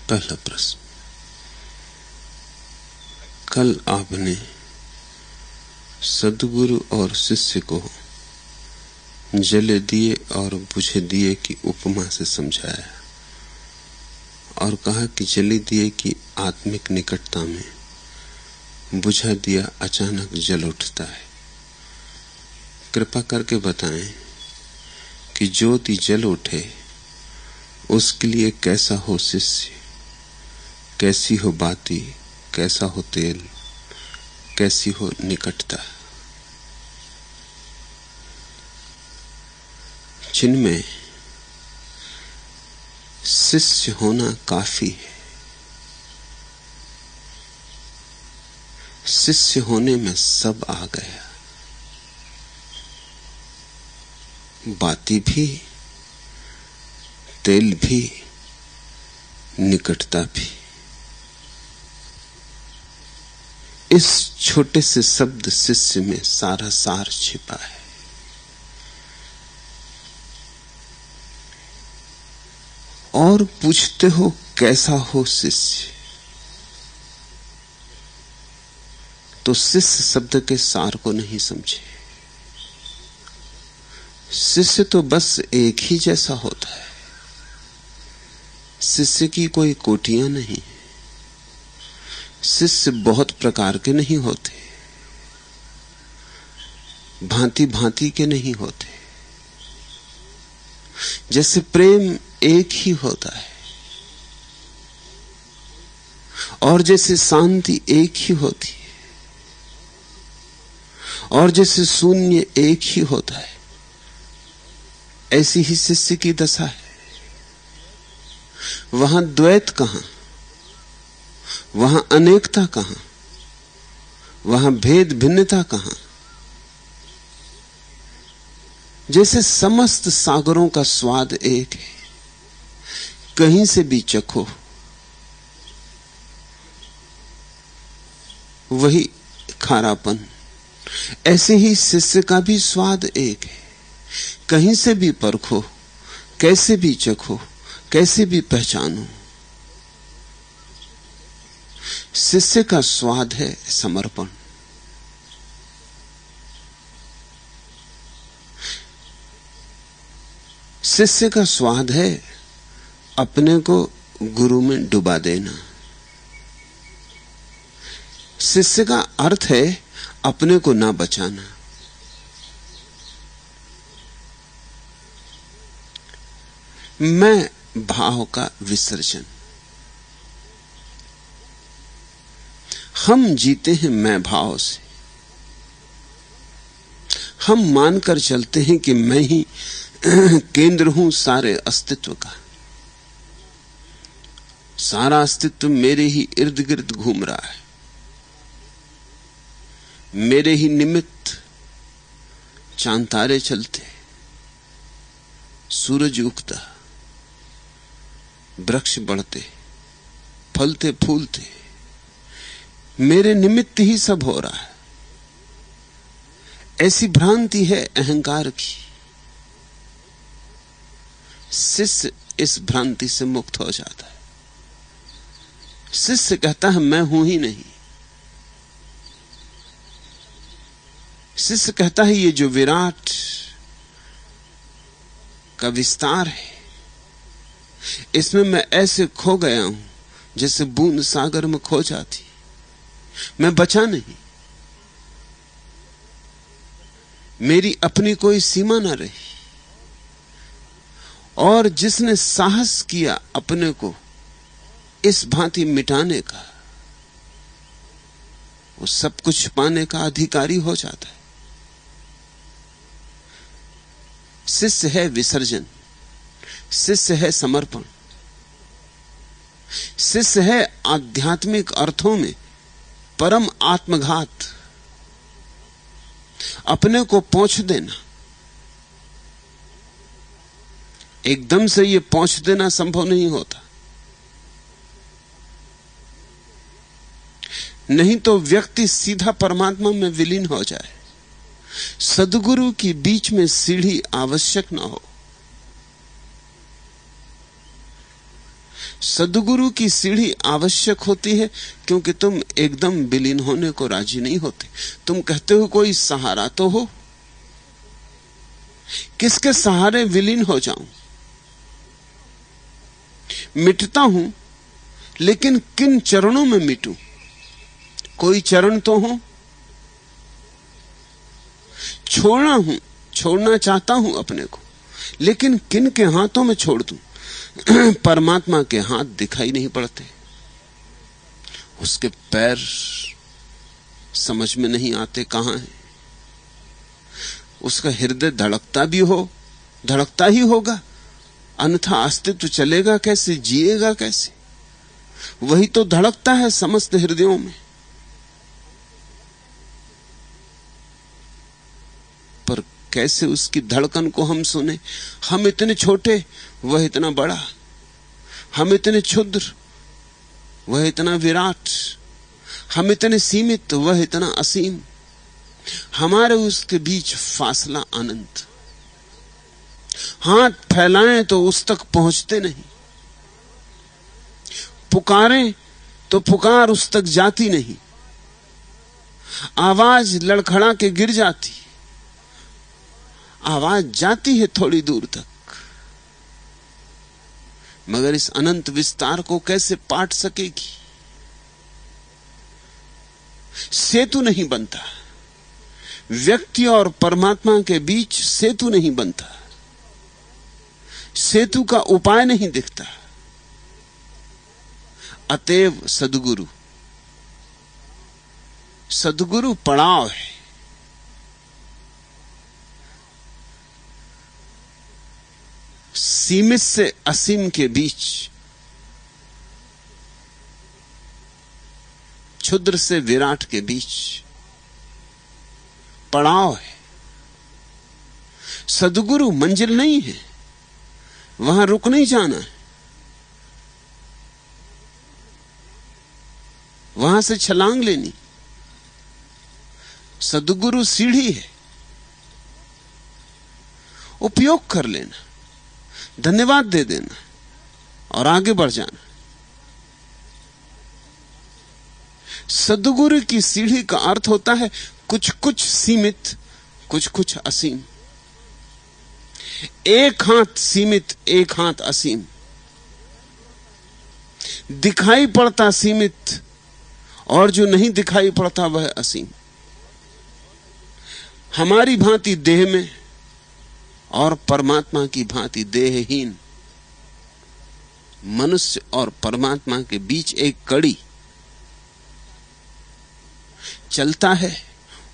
पहला प्रश्न, कल आपने सद्गुरु और शिष्य को जले दिए और बुझे दिए की उपमा से समझाया और कहा कि जले दिए की आत्मिक निकटता में, बुझा दिया अचानक जल उठता है। कृपा करके बताएं कि ज्योति जल उठे उसके लिए कैसा हो शिष्य, कैसी हो बाती, कैसा हो तेल, कैसी हो निकटता। जिनमें शिष्य होना काफी है, शिष्य होने में सब आ गया, बाती भी, तेल भी, निकटता भी। इस छोटे से शब्द शिष्य में सारा सार छिपा है। और पूछते हो कैसा हो शिष्य, तो शिष्य शब्द के सार को नहीं समझे। शिष्य तो बस एक ही जैसा होता है। शिष्य की कोई कोटियां नहीं, शिष्य बहुत प्रकार के नहीं होते, भांति भांति के नहीं होते। जैसे प्रेम एक ही होता है और जैसे शांति एक ही होती है और जैसे शून्य एक ही होता है, ऐसी ही शिष्य की दशा है। वहां द्वैत कहां, वहां अनेकता कहां, वहां भेद भिन्नता कहां। जैसे समस्त सागरों का स्वाद एक है, कहीं से भी चखो वही खारापन। ऐसे ही शिष्य का भी स्वाद एक है, कहीं से भी परखो, कैसे भी चखो, कैसे भी पहचानो। शिष्य का स्वाद है समर्पण। शिष्य का स्वाद है अपने को गुरु में डुबा देना। शिष्य का अर्थ है अपने को ना बचाना। मैं भाव का विसर्जन। हम जीते हैं मैं भाव से। हम मानकर चलते हैं कि मैं ही केंद्र हूं सारे अस्तित्व का, सारा अस्तित्व मेरे ही इर्द गिर्द घूम रहा है, मेरे ही निमित्त चांद तारे चलते, सूरज उगता, वृक्ष बढ़ते, फलते फूलते, मेरे निमित्त ही सब हो रहा है। ऐसी भ्रांति है अहंकार की। शिष्य इस भ्रांति से मुक्त हो जाता है। शिष्य कहता है मैं हूं ही नहीं। शिष्य कहता है ये जो विराट का विस्तार है, इसमें मैं ऐसे खो गया हूं जैसे बूंद सागर में खो जाती, मैं बचा नहीं, मेरी अपनी कोई सीमा ना रही। और जिसने साहस किया अपने को इस भांति मिटाने का, वो सब कुछ पाने का अधिकारी हो जाता है। शिष्य है विसर्जन, शिष्य है समर्पण, शिष्य है आध्यात्मिक अर्थों में परम आत्मघात, अपने को पहुंच देना। एकदम से ये पहुंच देना संभव नहीं होता, नहीं तो व्यक्ति सीधा परमात्मा में विलीन हो जाए। सद्गुरु की बीच में सीढ़ी आवश्यक ना हो। सद्गुरु की सीढ़ी आवश्यक होती है, क्योंकि तुम एकदम विलीन होने को राजी नहीं होते। तुम कहते हो कोई सहारा तो हो। किसके सहारे विलीन हो जाऊं? मिटता हूं, लेकिन किन चरणों में मिटूं? कोई चरण तो हो। छोड़ना चाहता हूं अपने को, लेकिन किन के हाथों में छोड़ दूं? परमात्मा के हाथ दिखाई नहीं पड़ते, उसके पैर समझ में नहीं आते कहां है। उसका हृदय धड़कता ही होगा, अन्यथा अस्तित्व चलेगा कैसे, जिएगा कैसे? वही तो धड़कता है समस्त हृदयों में। पर कैसे उसकी धड़कन को हम सुने? हम इतने छोटे, वह इतना बड़ा। हम इतने क्षुद्र, वह इतना विराट। हम इतने सीमित, वह इतना असीम। हमारे उसके बीच फासला अनंत। हाथ फैलाएं तो उस तक पहुंचते नहीं, पुकारें तो पुकार उस तक जाती नहीं। आवाज लड़खड़ा के गिर जाती, आवाज जाती है थोड़ी दूर तक, मगर इस अनंत विस्तार को कैसे पाट सकेगी? सेतु नहीं बनता, व्यक्ति और परमात्मा के बीच सेतु नहीं बनता, सेतु का उपाय नहीं दिखता। अतएव सद्गुरु पड़ाव है। सीमित से असीम के बीच, क्षुद्र से विराट के बीच पड़ाव है। सद्गुरु मंजिल नहीं है, वहां रुक नहीं जाना है, वहां से छलांग लेनी। सद्गुरु सीढ़ी है, उपयोग कर लेना, धन्यवाद दे देना और आगे बढ़ जाना। सद्गुरु की सीढ़ी का अर्थ होता है कुछ कुछ सीमित, कुछ कुछ असीम। एक हाथ सीमित, एक हाथ असीम। दिखाई पड़ता सीमित, और जो नहीं दिखाई पड़ता वह असीम। हमारी भांति देह में और परमात्मा की भांति देहहीन मनुष्य और परमात्मा के बीच एक कड़ी। चलता है,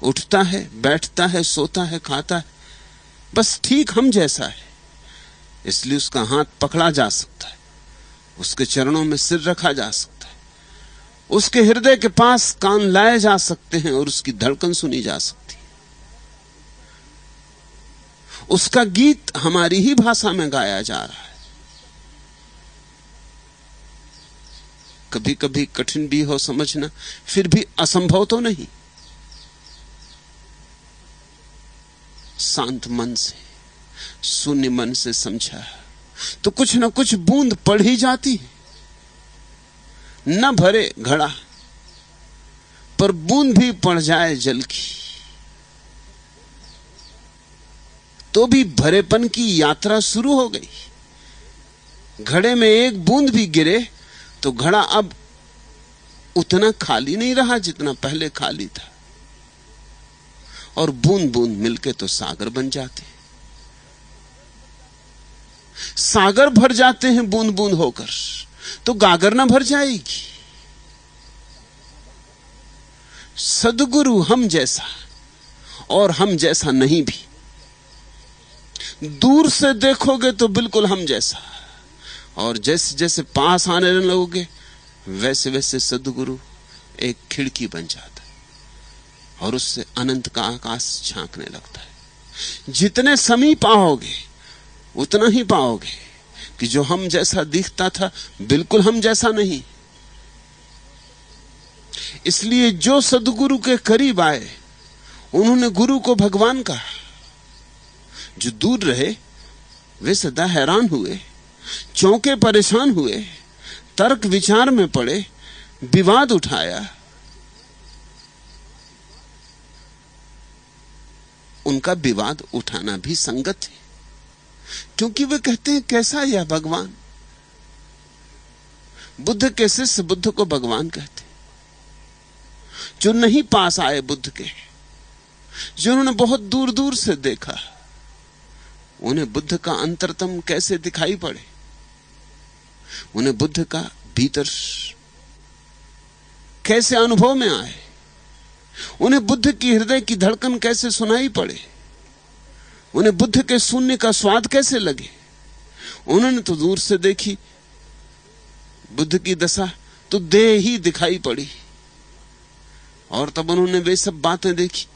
उठता है, बैठता है, सोता है, खाता है, बस ठीक हम जैसा है। इसलिए उसका हाथ पकड़ा जा सकता है, उसके चरणों में सिर रखा जा सकता है, उसके हृदय के पास कान लाए जा सकते हैं और उसकी धड़कन सुनी जा सकती है। उसका गीत हमारी ही भाषा में गाया जा रहा है। कभी कभी कठिन भी हो समझना, फिर भी असंभव तो नहीं। शांत मन से, शून्य मन से समझा तो कुछ न कुछ बूंद पड़ ही जाती है। न भरे घड़ा पर बूंद भी पड़ जाए जल की, तो भी भरेपन की यात्रा शुरू हो गई। घड़े में एक बूंद भी गिरे तो घड़ा अब उतना खाली नहीं रहा जितना पहले खाली था, और बूंद बूंद मिलके तो सागर बन जाते हैं। सागर भर जाते हैं बूंद बूंद होकर, तो गागर ना भर जाएगी। सद्गुरु हम जैसा और हम जैसा नहीं भी। दूर से देखोगे तो बिल्कुल हम जैसा, और जैसे जैसे पास आने लगोगे वैसे वैसे सद्गुरु एक खिड़की बन जाता है और उससे अनंत का आकाश झांकने लगता है। जितने समीप आओगे उतना ही पाओगे कि जो हम जैसा दिखता था बिल्कुल हम जैसा नहीं। इसलिए जो सद्गुरु के करीब आए उन्होंने गुरु को भगवान कहा। जो दूर रहे वे सदा हैरान हुए, चौंके, परेशान हुए, तर्क विचार में पड़े, विवाद उठाया, उनका विवाद उठाना भी संगत है, क्योंकि वे कहते हैं कैसा यह भगवान। बुद्ध के शिष्य बुद्ध को भगवान कहते, जो नहीं पास आए बुद्ध के, जिन्होंने बहुत दूर दूर से देखा, उन्हें बुद्ध का अंतरतम कैसे दिखाई पड़े, उन्हें बुद्ध का भीतर कैसे अनुभव में आए, उन्हें बुद्ध की हृदय की धड़कन कैसे सुनाई पड़े, उन्हें बुद्ध के शून्य का स्वाद कैसे लगे। उन्होंने तो दूर से देखी बुद्ध की दशा, तो देह ही दिखाई पड़ी, और तब उन्होंने वे सब बातें देखी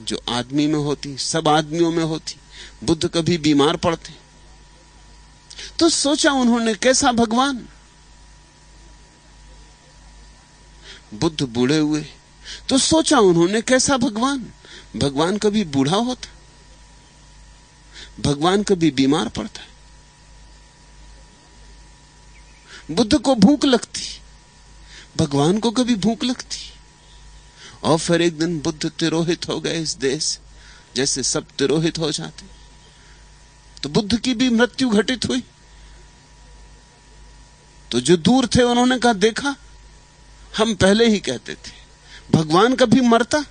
जो आदमी में होती, सब आदमियों में होती। बुद्ध कभी बीमार पड़ते, तो सोचा उन्होंने कैसा भगवान। बुद्ध बूढ़े हुए, तो सोचा उन्होंने कैसा भगवान। भगवान कभी बूढ़ा होता, भगवान कभी बीमार पड़ता। बुद्ध को भूख लगती, भगवान को कभी भूख लगती। और फिर एक दिन बुद्ध तिरोहित हो गए इस देश, जैसे सब तिरोहित हो जाते, तो बुद्ध की भी मृत्यु घटित हुई। तो जो दूर थे उन्होंने कहा, देखा हम पहले ही कहते थे भगवान कभी मरता।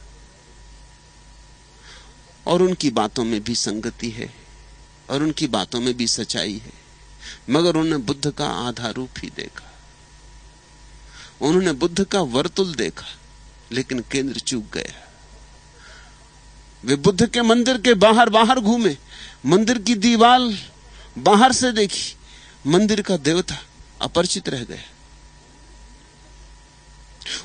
और उनकी बातों में भी संगति है और उनकी बातों में भी सच्चाई है, मगर उन्होंने बुद्ध का आधा रूप ही देखा। उन्होंने बुद्ध का वर्तुल देखा, लेकिन केंद्र चूक गया। वे बुद्ध के मंदिर के बाहर बाहर घूमे, मंदिर की दीवार बाहर से देखी, मंदिर का देवता अपरिचित रह गया।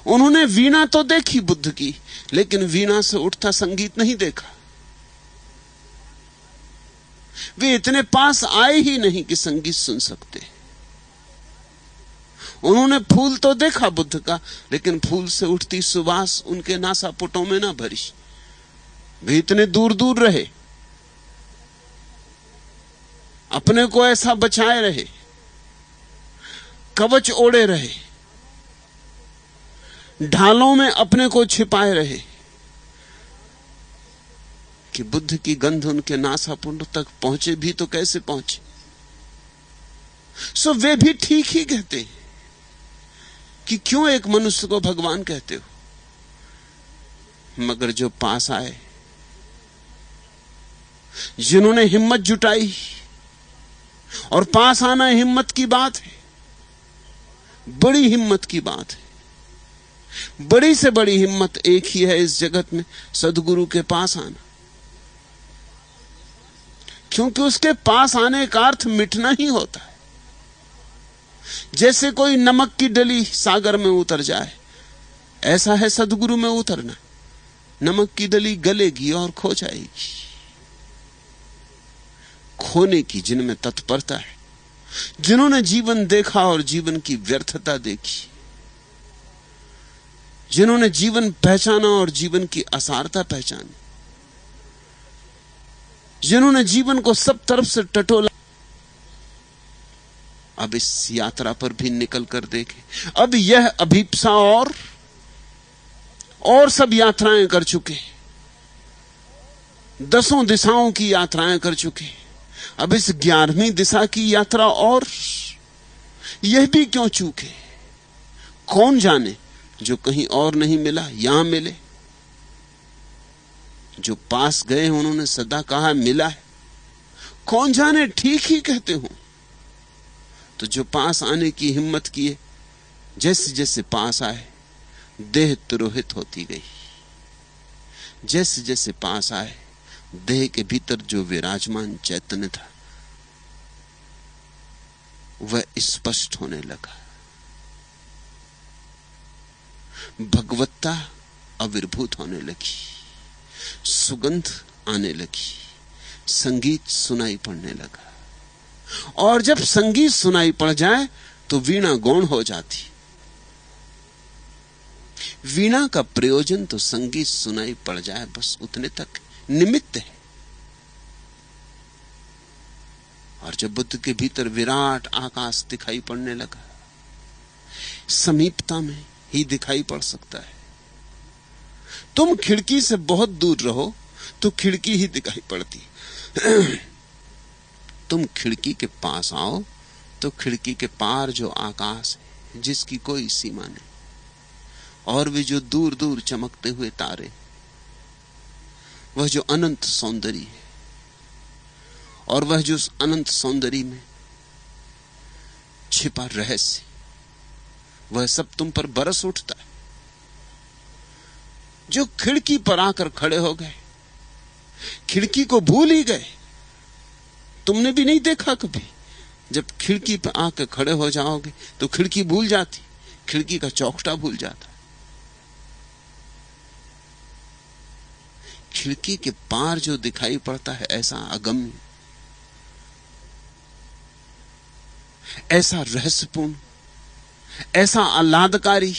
उन्होंने वीणा तो देखी बुद्ध की, लेकिन वीणा से उठता संगीत नहीं देखा। वे इतने पास आए ही नहीं कि संगीत सुन सकते। उन्होंने फूल तो देखा बुद्ध का, लेकिन फूल से उठती सुवास उनके नासापुटों में ना भरी। वे इतने दूर दूर रहे, अपने को ऐसा बचाए रहे, कवच ओढ़े रहे, ढालों में अपने को छिपाए रहे कि बुद्ध की गंध उनके नासापुट तक पहुंचे भी तो कैसे पहुंचे। सो वे भी ठीक ही कहते हैं कि क्यों एक मनुष्य को भगवान कहते हो, मगर जो पास आए, जिन्होंने हिम्मत जुटाई, और पास आना हिम्मत की बात है, बड़ी हिम्मत की बात है। बड़ी से बड़ी हिम्मत एक ही है इस जगत में, सद्गुरु के पास आना। क्योंकि उसके पास आने का अर्थ मिटना ही होता है। जैसे कोई नमक की डली सागर में उतर जाए, ऐसा है सद्गुरु में उतरना। नमक की डली गलेगी और खो जाएगी। खोने की जिनमें तत्परता है, जिन्होंने जीवन देखा और जीवन की व्यर्थता देखी, जिन्होंने जीवन पहचाना और जीवन की असारता पहचानी, जिन्होंने जीवन को सब तरफ से टटोला, अब इस यात्रा पर भी निकल कर देखे। अब यह अभिप्सा और सब यात्राएं कर चुके, 10 दिशाओं की यात्राएं कर चुके। अब इस 11वीं दिशा की यात्रा, और यह भी क्यों चूके। कौन जाने, जो कहीं और नहीं मिला यहां मिले। जो पास गए उन्होंने सदा कहा मिला है। कौन जाने ठीक ही कहते हो। तो जो पास आने की हिम्मत किए, जैसे जैसे पास आए देह तिरोहित होती गई। जैसे जैसे पास आए देह के भीतर जो विराजमान चैतन्य था वह स्पष्ट होने लगा। भगवत्ता आविर्भूत होने लगी, सुगंध आने लगी, संगीत सुनाई पड़ने लगा। और जब संगीत सुनाई पड़ जाए तो वीणा गौण हो जाती। वीणा का प्रयोजन तो संगीत सुनाई पड़ जाए बस उतने तक निमित्त है। और जब बुद्ध के भीतर विराट आकाश दिखाई पड़ने लगा, समीपता में ही दिखाई पड़ सकता है। तुम खिड़की से बहुत दूर रहो तो खिड़की ही दिखाई पड़ती। तुम खिड़की के पास आओ तो खिड़की के पार जो आकाश है जिसकी कोई सीमा नहीं, और वे जो दूर दूर चमकते हुए तारे, वह जो अनंत सौंदर्य है, और वह जो अनंत सौंदर्य में छिपा रहस्य, वह सब तुम पर बरस उठता है। जो खिड़की पर आकर खड़े हो गए, खिड़की को भूल ही गए। तुमने भी नहीं देखा कभी, जब खिड़की पर आकर खड़े हो जाओगे तो खिड़की भूल जाती, खिड़की का चौखटा भूल जाता। खिड़की के पार जो दिखाई पड़ता है ऐसा अगम्य, ऐसा रहस्यपूर्ण, ऐसा आह्लादकारी,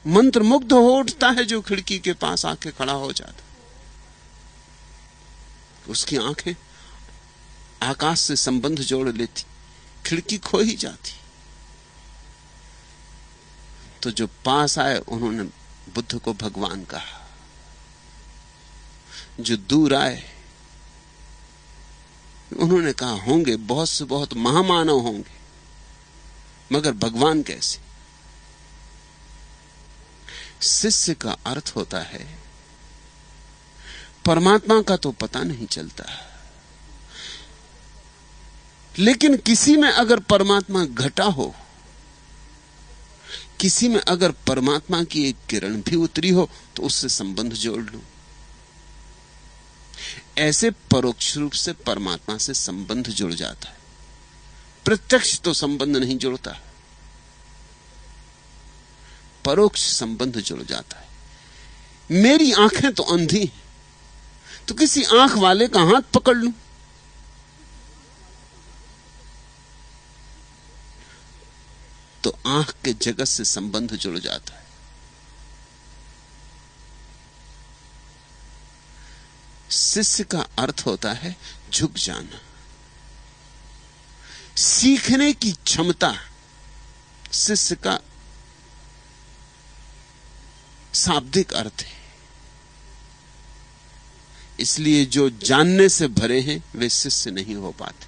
मंत्रमुग्ध हो उठता है जो खिड़की के पास आके खड़ा हो जाता। उसकी आंखें आकाश से संबंध जोड़ लेती, खिड़की खो ही जाती। तो जो पास आए उन्होंने बुद्ध को भगवान कहा, जो दूर आए उन्होंने कहा होंगे बहुत से बहुत महामानव होंगे, मगर भगवान कैसे। शिष्य का अर्थ होता है परमात्मा का तो पता नहीं चलता, लेकिन किसी में अगर परमात्मा घटा हो, किसी में अगर परमात्मा की एक किरण भी उतरी हो तो उससे संबंध जोड़ लो। ऐसे परोक्ष रूप से परमात्मा से संबंध जुड़ जाता है, प्रत्यक्ष तो संबंध नहीं जुड़ता, परोक्ष संबंध जुड़ जाता है। मेरी आंखें तो अंधी हैं, तो किसी आंख वाले का हाथ पकड़ लूं तो आंख के जगत से संबंध जुड़ जाता है। शिष्य का अर्थ होता है झुक जाना, सीखने की क्षमता शिष्य का शाब्दिक अर्थ है। इसलिए जो जानने से भरे हैं वे शिष्य नहीं हो पाते,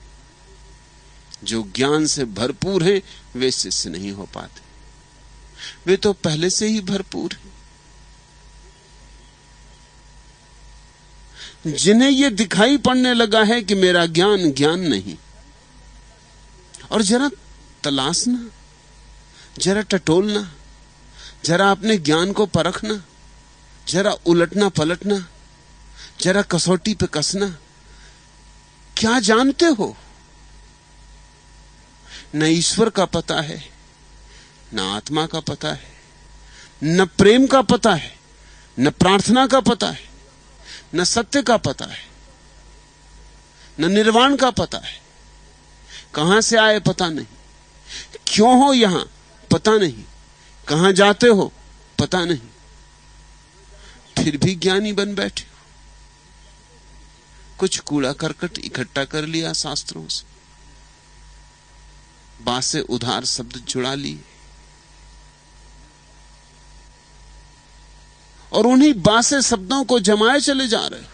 जो ज्ञान से भरपूर हैं वे शिष्य नहीं हो पाते। वे तो पहले से ही भरपूर हैं। जिन्हें यह दिखाई पड़ने लगा है कि मेरा ज्ञान ज्ञान नहीं, और जरा तलाशना, जरा टटोलना, जरा अपने ज्ञान को परखना, जरा उलटना पलटना, जरा कसौटी पे कसना, क्या जानते हो? न ईश्वर का पता है, न आत्मा का पता है, न प्रेम का पता है, न प्रार्थना का पता है, न सत्य का पता है, न निर्वाण का पता है। कहां से आए पता नहीं, क्यों हो यहां पता नहीं, कहां जाते हो पता नहीं, फिर भी ज्ञानी बन बैठे हो। कुछ कूड़ा करकट इकट्ठा कर लिया शास्त्रों से, बासे उधार शब्द जुड़ा लिए, और उन्हीं बासे शब्दों को जमाए चले जा रहे हो,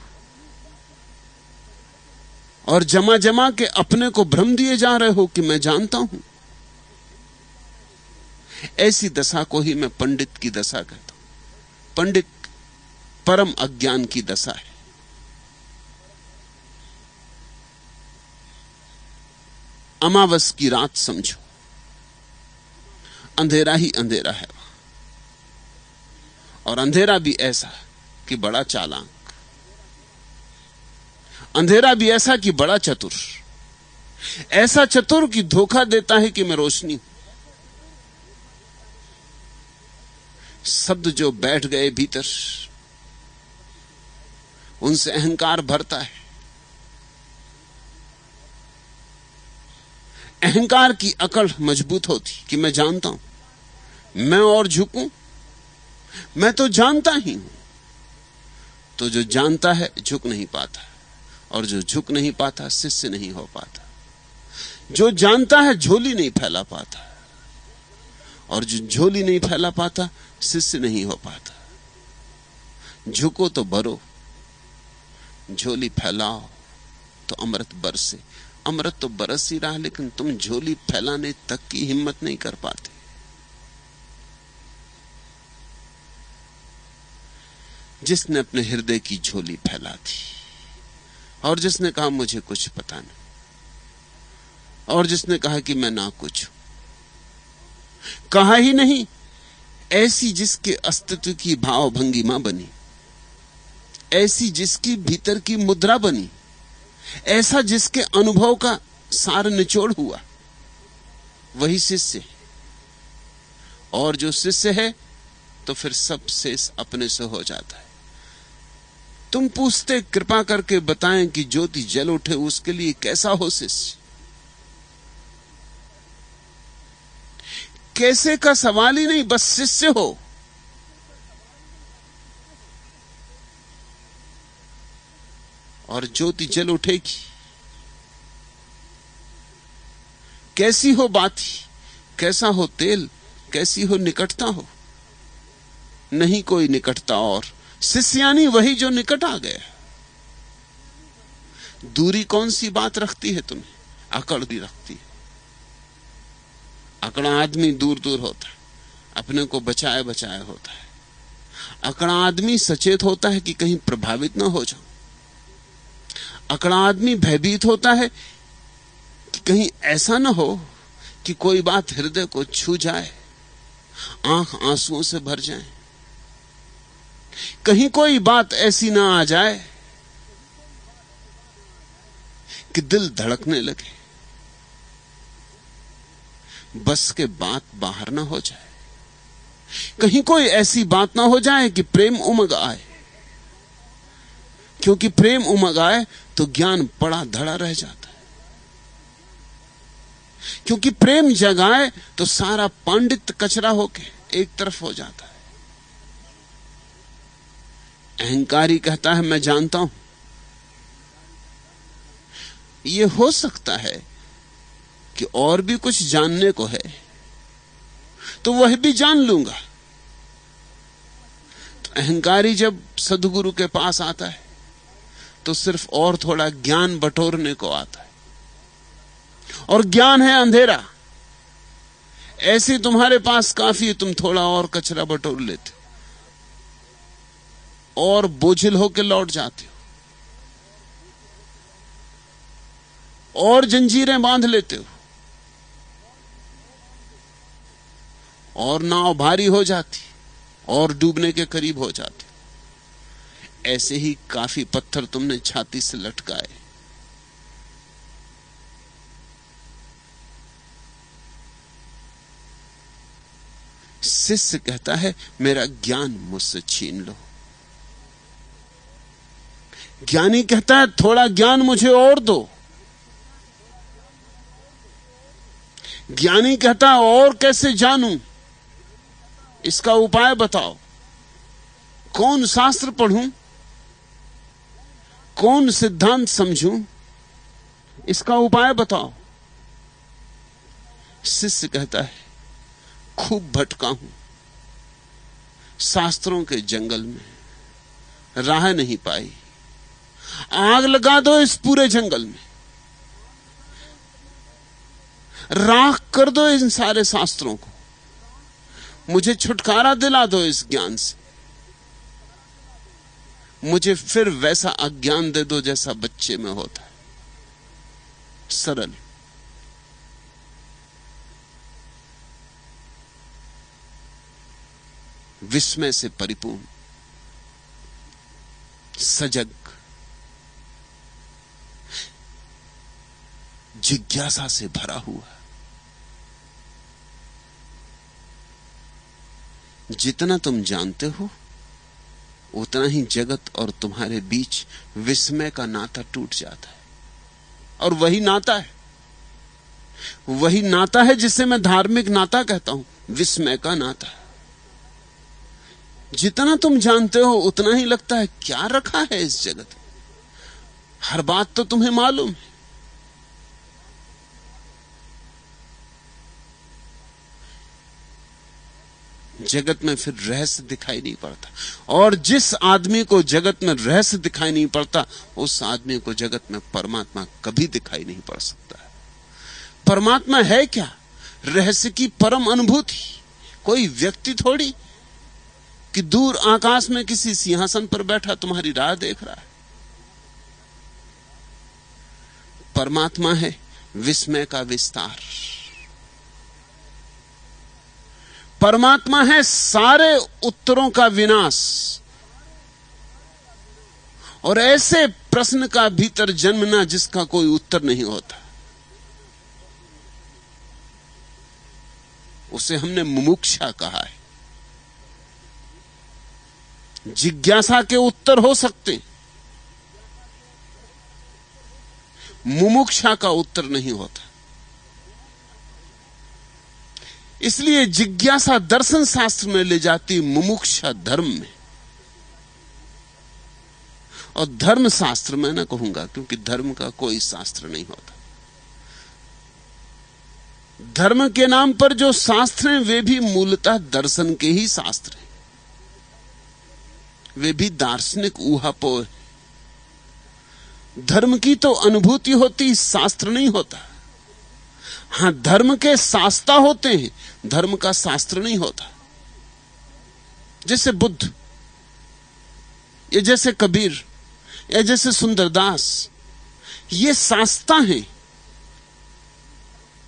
और जमा जमा के अपने को भ्रम दिए जा रहे हो कि मैं जानता हूं। ऐसी दशा को ही मैं पंडित की दशा कहता हूं। पंडित परम अज्ञान की दशा है। अमावस की रात समझो, अंधेरा ही अंधेरा है, और अंधेरा भी ऐसा कि बड़ा चालाक, अंधेरा भी ऐसा कि बड़ा चतुर, ऐसा चतुर कि धोखा देता है कि मैं रोशनी हूं। शब्द जो बैठ गए भीतर, उनसे अहंकार भरता है। अहंकार की अकड़ मजबूत होती कि मैं जानता हूं, मैं और झुकूं, मैं तो जानता ही हूं। तो जो जानता है झुक नहीं पाता, और जो झुक नहीं पाता शिष्य नहीं हो पाता। जो जानता है झोली नहीं फैला पाता, और जो झोली नहीं फैला पाता शिष्य नहीं हो पाता। झुको तो बरो, झोली फैलाओ तो अमृत बरसे। अमृत तो बरस ही रहा, लेकिन तुम झोली फैलाने तक की हिम्मत नहीं कर पाते। जिसने अपने हृदय की झोली फैला दी और जिसने कहा मुझे कुछ पता नहीं, और जिसने कहा कि मैं ना कुछ हूं, कहा ही नहीं, ऐसी जिसके अस्तित्व की भाव भंगिमा बनी, ऐसी जिसकी भीतर की मुद्रा बनी, ऐसा जिसके अनुभव का सार निचोड़ हुआ, वही शिष्य है। और जो शिष्य है तो फिर सब शेष अपने से हो जाता है। तुम पूछते कृपा करके बताएं कि ज्योति जल उठे उसके लिए कैसा हो शिष्य। कैसे का सवाल ही नहीं, बस शिष्य हो। और ज्योति जल उठेगी। कैसी हो बाती, कैसा हो तेल, कैसी हो निकटता हो, नहीं कोई निकटता। और शिष्य यानी वही जो निकट आ गया। दूरी कौन सी बात रखती है तुम्हें? अकड़ भी रखती है। अकड़ा आदमी दूर दूर होता है, अपने को बचाए बचाए होता है। अकड़ा आदमी सचेत होता है कि कहीं प्रभावित ना हो जाओ। अकड़ा आदमी भयभीत होता है कि कहीं ऐसा ना हो कि कोई बात हृदय को छू जाए, आंख आंसुओं से भर जाए, कहीं कोई बात ऐसी ना आ जाए कि दिल धड़कने लगे, बस के बात बाहर ना हो जाए, कहीं कोई ऐसी बात ना हो जाए कि प्रेम उमग आए। क्योंकि प्रेम उमग आए तो ज्ञान पड़ा धड़ा रह जाता है। क्योंकि प्रेम जगाए तो सारा पांडित्य कचरा होके एक तरफ हो जाता है। अहंकारी कहता है मैं जानता हूं। यह हो सकता है कि और भी कुछ जानने को है तो वह भी जान लूंगा। तो अहंकारी जब सद्गुरु के पास आता है तो सिर्फ और थोड़ा ज्ञान बटोरने को आता है, और ज्ञान है अंधेरा। ऐसे तुम्हारे पास काफी, तुम थोड़ा और कचरा बटोर लेते और बोझिल होकर लौट जाते हो और जंजीरें बांध लेते हो और नाव भारी हो जाती और डूबने के करीब हो जाती। ऐसे ही काफी पत्थर तुमने छाती से लटकाए। शिष्य कहता है मेरा ज्ञान मुझसे छीन लो। ज्ञानी कहता है थोड़ा ज्ञान मुझे और दो। ज्ञानी कहता है और कैसे जानूं, इसका उपाय बताओ। कौन शास्त्र पढ़ूं, कौन सिद्धांत समझूं, इसका उपाय बताओ। शिष्य कहता है खूब भटका हूं शास्त्रों के जंगल में, राह नहीं पाई। आग लगा दो इस पूरे जंगल में, राख कर दो इन सारे शास्त्रों को, मुझे छुटकारा दिला दो इस ज्ञान से। मुझे फिर वैसा अज्ञान दे दो जैसा बच्चे में होता है, सरल। विस्मय से परिपूर्ण, सजग, जिज्ञासा से भरा हुआ। जितना तुम जानते हो उतना ही जगत और तुम्हारे बीच विस्मय का नाता टूट जाता है। और वही नाता है जिसे मैं धार्मिक नाता कहता हूं, विस्मय का नाता। जितना तुम जानते हो उतना ही लगता है क्या रखा है इस जगत में। हर बात तो तुम्हें मालूम है, जगत में फिर रहस्य दिखाई नहीं पड़ता। और जिस आदमी को जगत में रहस्य दिखाई नहीं पड़ता, उस आदमी को जगत में परमात्मा कभी दिखाई नहीं पड़ सकता है। परमात्मा है क्या? रहस्य की परम अनुभूति। कोई व्यक्ति थोड़ी कि दूर आकाश में किसी सिंहासन पर बैठा तुम्हारी राह देख रहा है। परमात्मा है विस्मय का विस्तार। परमात्मा है सारे उत्तरों का विनाश। और ऐसे प्रश्न का भीतर जन्मना जिसका कोई उत्तर नहीं होता, उसे हमने मुमुक्षा कहा है। जिज्ञासा के उत्तर हो सकते, मुमुक्षा का उत्तर नहीं होता। इसलिए जिज्ञासा दर्शन शास्त्र में ले जाती, मुमुक्षा धर्म में। और धर्म शास्त्र में ना कहूंगा, क्योंकि धर्म का कोई शास्त्र नहीं होता। धर्म के नाम पर जो शास्त्र हैं वे भी मूलतः दर्शन के ही शास्त्र हैं। वे भी दार्शनिक ऊहापोह है। धर्म की तो अनुभूति होती, शास्त्र नहीं होता। हां, धर्म के शास्ता होते हैं, धर्म का शास्त्र नहीं होता। जैसे बुद्ध, या जैसे कबीर, या जैसे सुंदरदास, ये शास्ता हैं।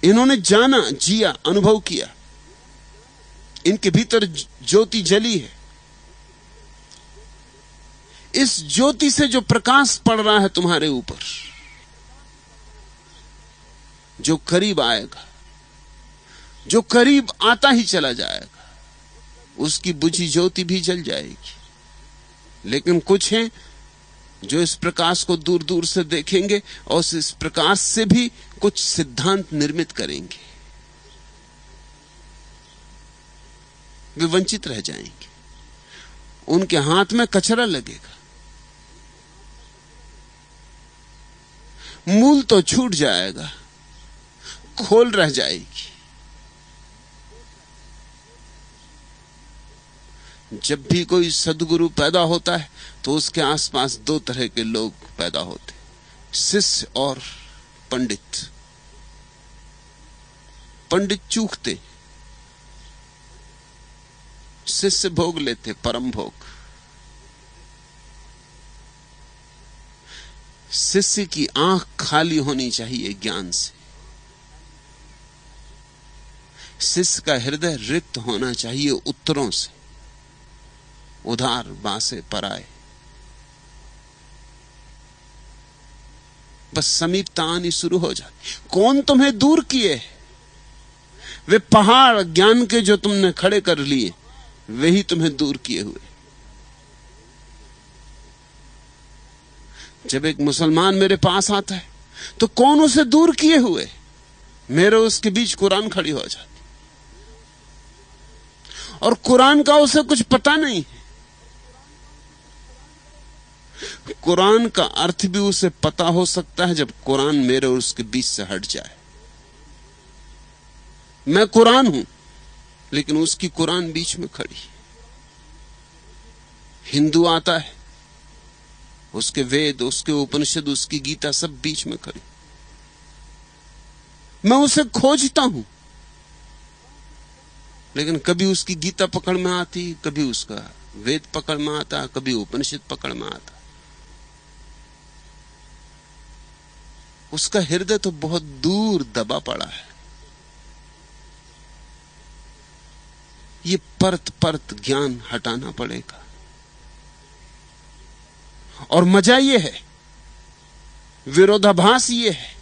इन्होंने जाना, जिया, अनुभव किया। इनके भीतर ज्योति जली है। इस ज्योति से जो प्रकाश पड़ रहा है तुम्हारे ऊपर, जो करीब आएगा, जो करीब आता ही चला जाएगा, उसकी बुझी ज्योति भी जल जाएगी। लेकिन कुछ हैं जो इस प्रकाश को दूर दूर से देखेंगे और इस प्रकाश से भी कुछ सिद्धांत निर्मित करेंगे। वे वंचित रह जाएंगे, उनके हाथ में कचरा लगेगा, मूल तो छूट जाएगा, खोल रह जाएगी। जब भी कोई सद्गुरु पैदा होता है तो उसके आसपास दो तरह के लोग पैदा होते, शिष्य और पंडित। पंडित चूकते, शिष्य भोग लेते परम भोग। शिष्य की आंख खाली होनी चाहिए ज्ञान से। शिष्य का हृदय रिक्त होना चाहिए उत्तरों से, उधार बासे पराए। बस समीपता आनी शुरू हो जाती। कौन तुम्हें दूर किए? वे पहाड़ ज्ञान के जो तुमने खड़े कर लिए, वे ही तुम्हें दूर किए हुए। जब एक मुसलमान मेरे पास आता है तो कौन उसे दूर किए हुए? मेरे उसके बीच कुरान खड़ी हो जाती, और कुरान का उसे कुछ पता नहीं। कुरान का अर्थ भी उसे पता हो सकता है जब कुरान मेरे और उसके बीच से हट जाए। मैं कुरान हूं, लेकिन उसकी कुरान बीच में खड़ी। हिंदू आता है, उसके वेद, उसके उपनिषद, उसकी गीता सब बीच में खड़ी। मैं उसे खोजता हूं, लेकिन कभी उसकी गीता पकड़ में आती, कभी उसका वेद पकड़ में आता, कभी उपनिषद पकड़ में आता। उसका हृदय तो बहुत दूर दबा पड़ा है। ये परत परत ज्ञान हटाना पड़ेगा। और मजा ये है, विरोधाभास ये है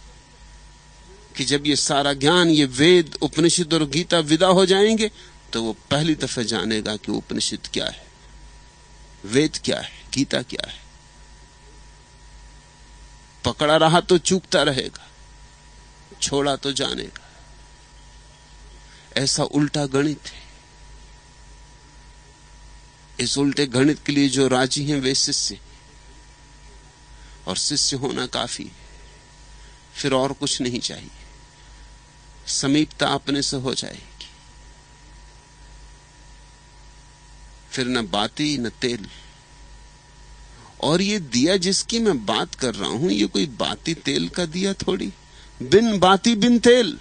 कि जब ये सारा ज्ञान, ये वेद, उपनिषद और गीता विदा हो जाएंगे तो वो पहली दफे जानेगा कि उपनिषद क्या है, वेद क्या है, गीता क्या है। पकड़ा रहा तो चूकता रहेगा, छोड़ा तो जानेगा। ऐसा उल्टा गणित है। इस उल्टे गणित के लिए जो राजी हैं वे शिष्य, और शिष्य होना काफी है, फिर और कुछ नहीं चाहिए। समीपता अपने से हो जाएगी। फिर न बाती न तेल। और ये दिया जिसकी मैं बात कर रहा हूं, ये कोई बाती तेल का दिया थोड़ी, बिन बाती बिन तेल।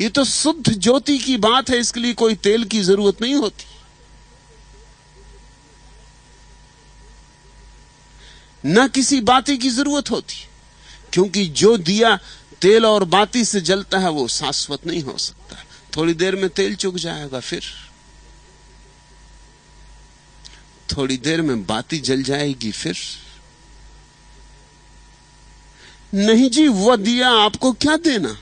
ये तो शुद्ध ज्योति की बात है, इसके लिए कोई तेल की जरूरत नहीं होती। न किसी बाती की जरूरत होती, क्योंकि जो दिया तेल और बाती से जलता है वो शाश्वत नहीं हो सकता। थोड़ी देर में तेल चुक जाएगा, फिर थोड़ी देर में बाती जल जाएगी, फिर नहीं जी। वह दिया आपको क्या देना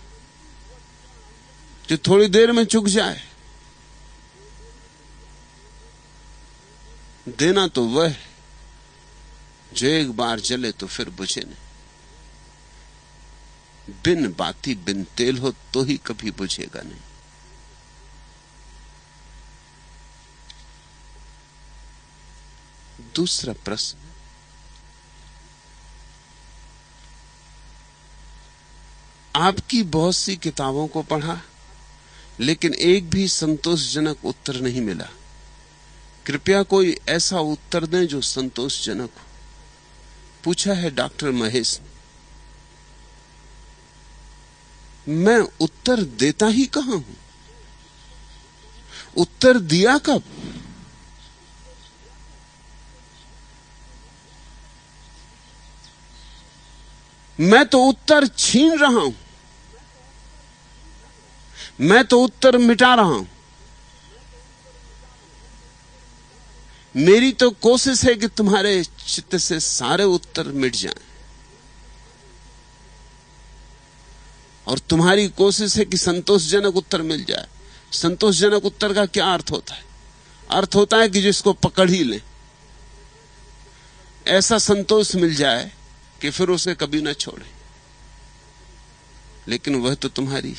जो थोड़ी देर में चुक जाए? देना तो वह है जो एक बार जले तो फिर बुझे नहीं। बिन बाती बिन तेल हो तो ही कभी बुझेगा नहीं। दूसरा प्रश्न, आपकी बहुत सी किताबों को पढ़ा लेकिन एक भी संतोषजनक उत्तर नहीं मिला। कृपया कोई ऐसा उत्तर दें जो संतोषजनक हो, पूछा है डॉक्टर महेश ने। मैं उत्तर देता ही कहां हूं? उत्तर दिया कब? मैं तो उत्तर छीन रहा हूं, मैं तो उत्तर मिटा रहा हूं। मेरी तो कोशिश है कि तुम्हारे चित्त से सारे उत्तर मिट जाएं, और तुम्हारी कोशिश है कि संतोषजनक उत्तर मिल जाए। संतोषजनक उत्तर का क्या अर्थ होता है? अर्थ होता है कि जिसको पकड़ ही ले, ऐसा संतोष मिल जाए कि फिर उसे कभी ना छोड़े। लेकिन वह तो तुम्हारी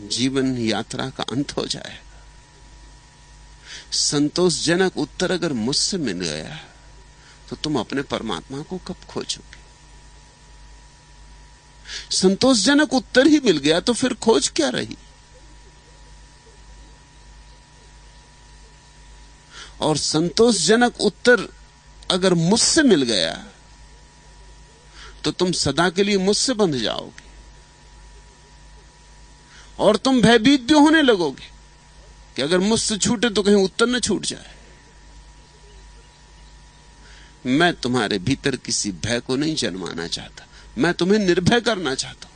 जीवन यात्रा का अंत हो जाएगा। संतोषजनक उत्तर अगर मुझसे मिल गया तो तुम अपने परमात्मा को कब खोजोगे? संतोषजनक उत्तर ही मिल गया तो फिर खोज क्या रही? और संतोषजनक उत्तर अगर मुझसे मिल गया तो तुम सदा के लिए मुझसे बंध जाओगे, और तुम भयभीत भी होने लगोगे कि अगर मुझसे छूटे तो कहीं उत्तर न छूट जाए। मैं तुम्हारे भीतर किसी भय को नहीं जन्माना चाहता, मैं तुम्हें निर्भय करना चाहता हूं।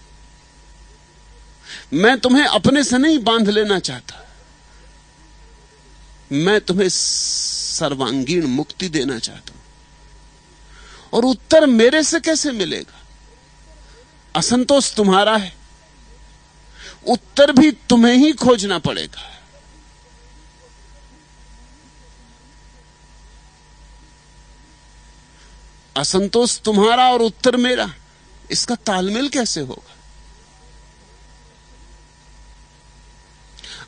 मैं तुम्हें अपने से नहीं बांध लेना चाहता, मैं तुम्हें सर्वांगीण मुक्ति देना चाहता हूं। और उत्तर मेरे से कैसे मिलेगा? असंतोष तुम्हारा है, उत्तर भी तुम्हें ही खोजना पड़ेगा। असंतोष तुम्हारा और उत्तर मेरा, इसका तालमेल कैसे होगा?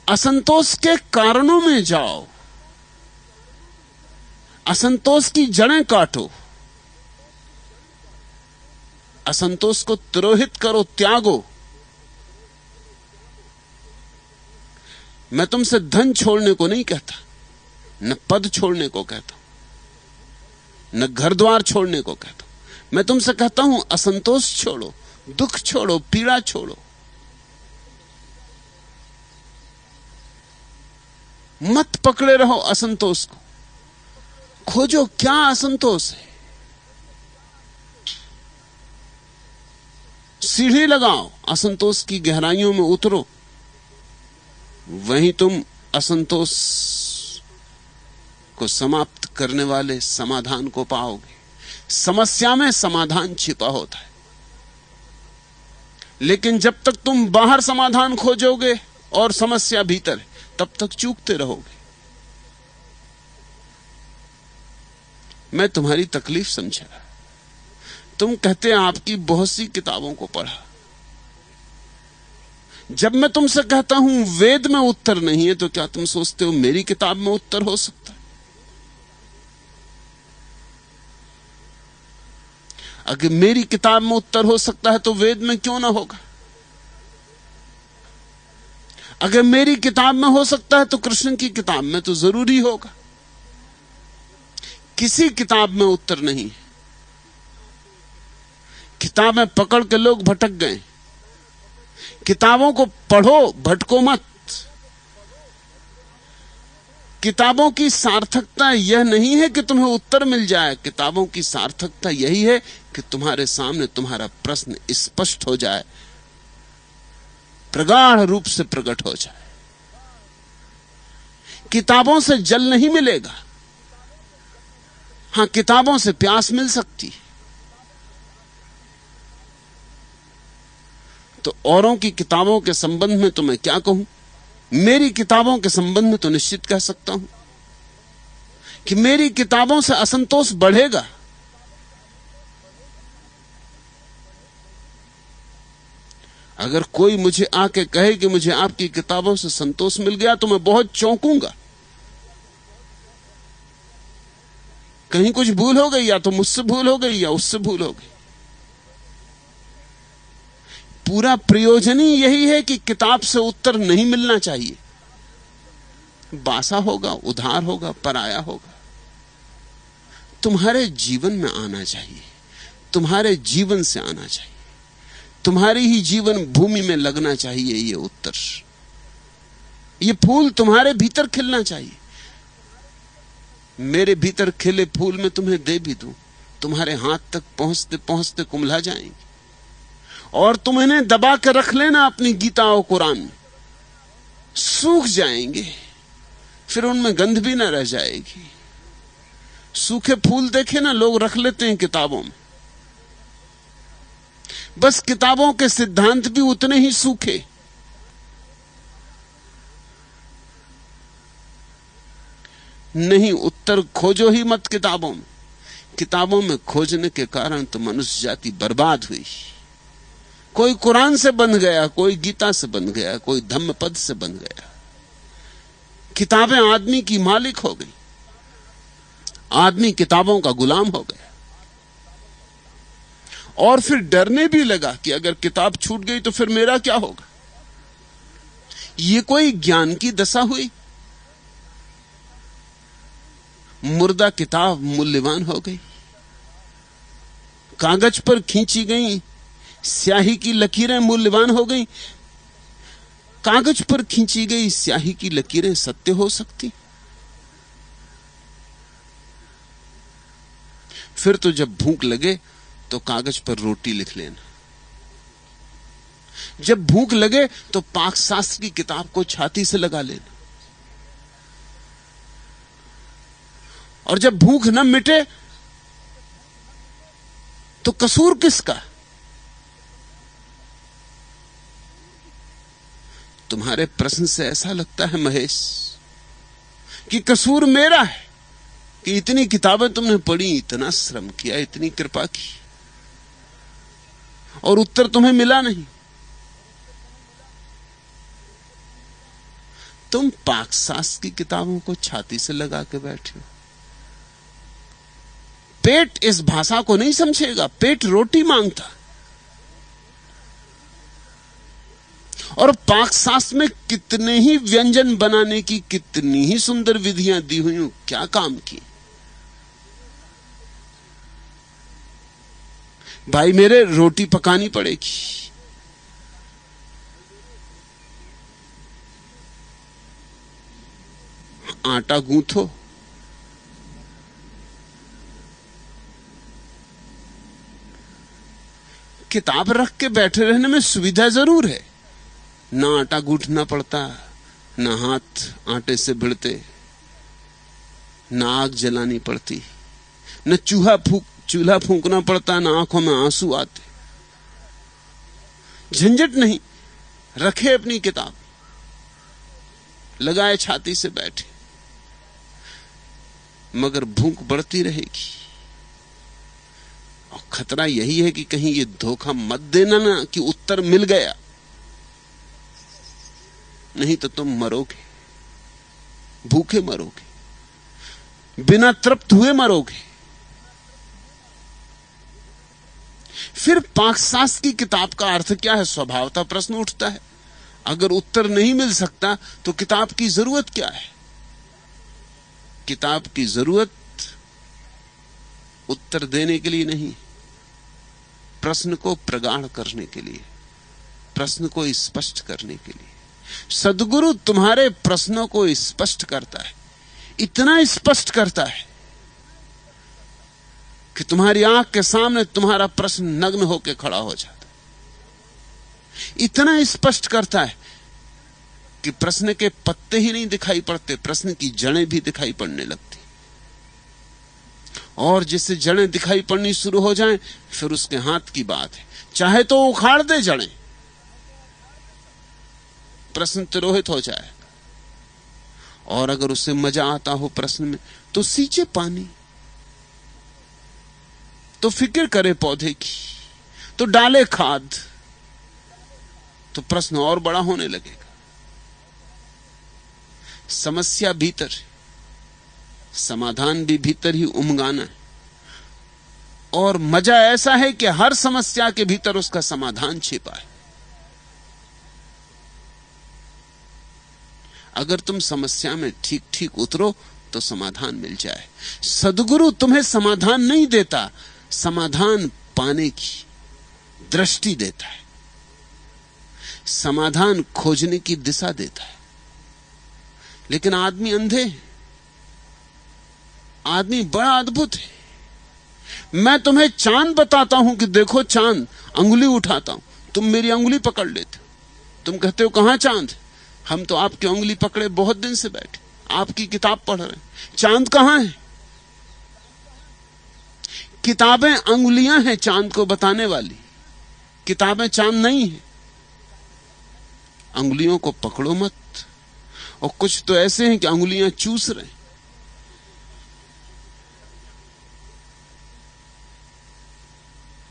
असंतोष के कारणों में जाओ, असंतोष की जड़ें काटो, असंतोष को तिरोहित करो, त्यागो। मैं तुमसे धन छोड़ने को नहीं कहता, न पद छोड़ने को कहता हूं, न घर द्वार छोड़ने को कहता हूं। मैं तुमसे कहता हूं असंतोष छोड़ो, दुख छोड़ो, पीड़ा छोड़ो। मत पकड़े रहो असंतोष को, खोजो क्या असंतोष है। सीढ़ी लगाओ, असंतोष की गहराइयों में उतरो, वहीं तुम असंतोष को समाप्त करने वाले समाधान को पाओगे। समस्या में समाधान छिपा होता है, लेकिन जब तक तुम बाहर समाधान खोजोगे और समस्या भीतर है, तब तक चूकते रहोगे। मैं तुम्हारी तकलीफ समझा। तुम कहते हैं आपकी बहुत सी किताबों को पढ़ा। जब मैं तुमसे कहता हूं वेद में उत्तर नहीं है, तो क्या तुम सोचते हो मेरी किताब में उत्तर हो सकता है? अगर मेरी किताब में उत्तर हो सकता है तो वेद में क्यों ना होगा? अगर मेरी किताब में हो सकता है तो कृष्ण की किताब में तो जरूरी होगा। किसी किताब में उत्तर नहीं है। किताबें पकड़ के लोग भटक गए। किताबों को पढ़ो, भटको मत। किताबों की सार्थकता यह नहीं है कि तुम्हें उत्तर मिल जाए। किताबों की सार्थकता यही है कि तुम्हारे सामने तुम्हारा प्रश्न स्पष्ट हो जाए, प्रगाढ़ रूप से प्रकट हो जाए। किताबों से जल नहीं मिलेगा। हां, किताबों से प्यास मिल सकती है। तो औरों की किताबों के संबंध में तो मैं क्या कहूं? मेरी किताबों के संबंध में तो निश्चित कह सकता हूं कि मेरी किताबों से असंतोष बढ़ेगा। अगर कोई मुझे आके कहे कि मुझे आपकी किताबों से संतोष मिल गया तो मैं बहुत चौंकूंगा। कहीं कुछ भूल हो गई, या तो मुझसे भूल हो गई या उससे भूल हो गई। पूरा प्रयोजन ही यही है कि किताब से उत्तर नहीं मिलना चाहिए। बासा होगा, उधार होगा, पराया होगा। तुम्हारे जीवन में आना चाहिए, तुम्हारे जीवन से आना चाहिए, तुम्हारी ही जीवन भूमि में लगना चाहिए। ये उत्तर, ये फूल तुम्हारे भीतर खिलना चाहिए। मेरे भीतर खिले फूल में तुम्हें दे भी दूं, तुम्हारे हाथ तक पहुंचते पहुंचते कुम्हला जाएंगे। और तुम इन्हें दबा के रख लेना अपनी गीता और कुरान में, सूख जाएंगे, फिर उनमें गंध भी न रह जाएगी। सूखे फूल देखे ना लोग रख लेते हैं किताबों में। बस किताबों के सिद्धांत भी उतने ही सूखे। नहीं, उत्तर खोजो ही मत किताबों में। किताबों में खोजने के कारण तो मनुष्य जाति बर्बाद हुई। कोई कुरान से बन गया, कोई गीता से बन गया, कोई धम्मपद से बन गया। किताबें आदमी की मालिक हो गई, आदमी किताबों का गुलाम हो गया। और फिर डरने भी लगा कि अगर किताब छूट गई तो फिर मेरा क्या होगा। ये कोई ज्ञान की दशा हुई? मुर्दा किताब मूल्यवान हो गई। कागज पर खींची गई स्याही की लकीरें मूल्यवान हो गई। कागज पर खींची गई स्याही की लकीरें सत्य हो सकती? फिर तो जब भूख लगे तो कागज पर रोटी लिख लेना। जब भूख लगे तो पाक शास्त्र की किताब को छाती से लगा लेना। और जब भूख न मिटे तो कसूर किसका? तुम्हारे प्रश्न से ऐसा लगता है महेश कि कसूर मेरा है कि इतनी किताबें तुमने पढ़ी, इतना श्रम किया, इतनी कृपा की, और उत्तर तुम्हें मिला नहीं। तुम पाक शास्त्र की किताबों को छाती से लगा के बैठे हो। पेट इस भाषा को नहीं समझेगा। पेट रोटी मांगता। और पाक शास्त्र में कितने ही व्यंजन बनाने की कितनी ही सुंदर विधियां दी हुई, क्या काम की। भाई मेरे, रोटी पकानी पड़ेगी। आटा गूंथो, किताब रख के बैठे रहने में सुविधा जरूर है। ना आटा गूंथना पड़ता, ना हाथ आटे से भिड़ते, ना आग जलानी पड़ती, न चूल्हा फूंकना पड़ता, ना आंखों में आंसू आते। झंझट नहीं। रखे अपनी किताब, लगाए छाती से बैठे, मगर भूख बढ़ती रहेगी। और खतरा यही है कि कहीं ये धोखा मत देना ना कि उत्तर मिल गया, नहीं तो तुम मरोगे, भूखे मरोगे, बिना तृप्त हुए मरोगे। फिर पाकशास्त्र की किताब का अर्थ क्या है? स्वभावतः प्रश्न उठता है। अगर उत्तर नहीं मिल सकता तो किताब की जरूरत क्या है? किताब की जरूरत उत्तर देने के लिए नहीं, प्रश्न को प्रगाढ़ करने के लिए, प्रश्न को स्पष्ट करने के लिए। सद्गुरु तुम्हारे प्रश्नों को स्पष्ट करता है, इतना स्पष्ट करता है कि तुम्हारी आंख के सामने तुम्हारा प्रश्न नग्न होकर खड़ा हो जाता है। इतना स्पष्ट करता है कि प्रश्न के पत्ते ही नहीं दिखाई पड़ते, प्रश्न की जड़ें भी दिखाई पड़ने लगती। और जिससे जड़ें दिखाई पड़नी शुरू हो जाएं, फिर उसके हाथ की बात है, चाहे तो उखाड़ दे जड़ें, प्रश्न तिरोहित हो जाएगा। और अगर उसे मजा आता हो प्रश्न में, तो सींचे पानी, तो फिक्र करे पौधे की, तो डाले खाद, तो प्रश्न और बड़ा होने लगेगा। समस्या भीतर, समाधान भी भीतर ही उमगाना है। और मजा ऐसा है कि हर समस्या के भीतर उसका समाधान छिपा है। अगर तुम समस्या में ठीक ठीक उतरो तो समाधान मिल जाए। सद्गुरु तुम्हें समाधान नहीं देता, समाधान पाने की दृष्टि देता है, समाधान खोजने की दिशा देता है। लेकिन आदमी अंधे है, आदमी बड़ा अद्भुत है। मैं तुम्हें चांद बताता हूं कि देखो चांद, अंगुली उठाता हूं, तुम मेरी अंगुली पकड़ लेते हो, तुम कहते हो कहां चांद? हम तो आपकी अंगुली पकड़े बहुत दिन से बैठे, आपकी किताब पढ़ रहे हैं, चांद कहां है? किताबें अंगुलियां हैं चांद को बताने वाली, किताबें चांद नहीं है। अंगुलियों को पकड़ो मत। और कुछ तो ऐसे हैं कि अंगुलियां चूस रहे हैं।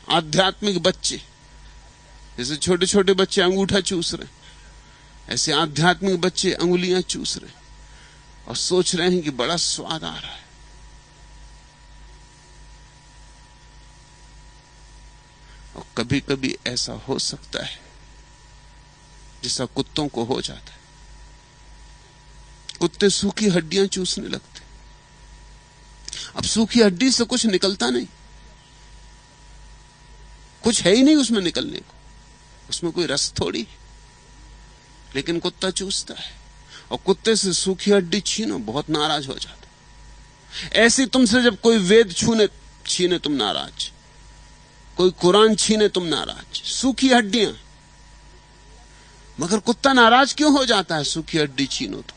आध्यात्मिक बच्चे, जैसे छोटे छोटे बच्चे अंगूठा चूस रहे हैं, ऐसे आध्यात्मिक बच्चे अंगुलियां चूस रहे हैं और सोच रहे हैं कि बड़ा स्वाद आ रहा है। और कभी कभी ऐसा हो सकता है जैसा कुत्तों को हो जाता है। कुत्ते सूखी हड्डियां चूसने लगते। अब सूखी हड्डी से कुछ निकलता नहीं, कुछ है ही नहीं उसमें निकलने को, उसमें कोई रस थोड़ी, लेकिन कुत्ता चूसता है। और कुत्ते से सूखी हड्डी छीनो, बहुत नाराज हो जाता। ऐसी तुमसे जब कोई वेद छीने तुम नाराज, कोई कुरान छीने तुम नाराज, सूखी हड्डियां। मगर कुत्ता नाराज क्यों हो जाता है सूखी हड्डी छीनो तो?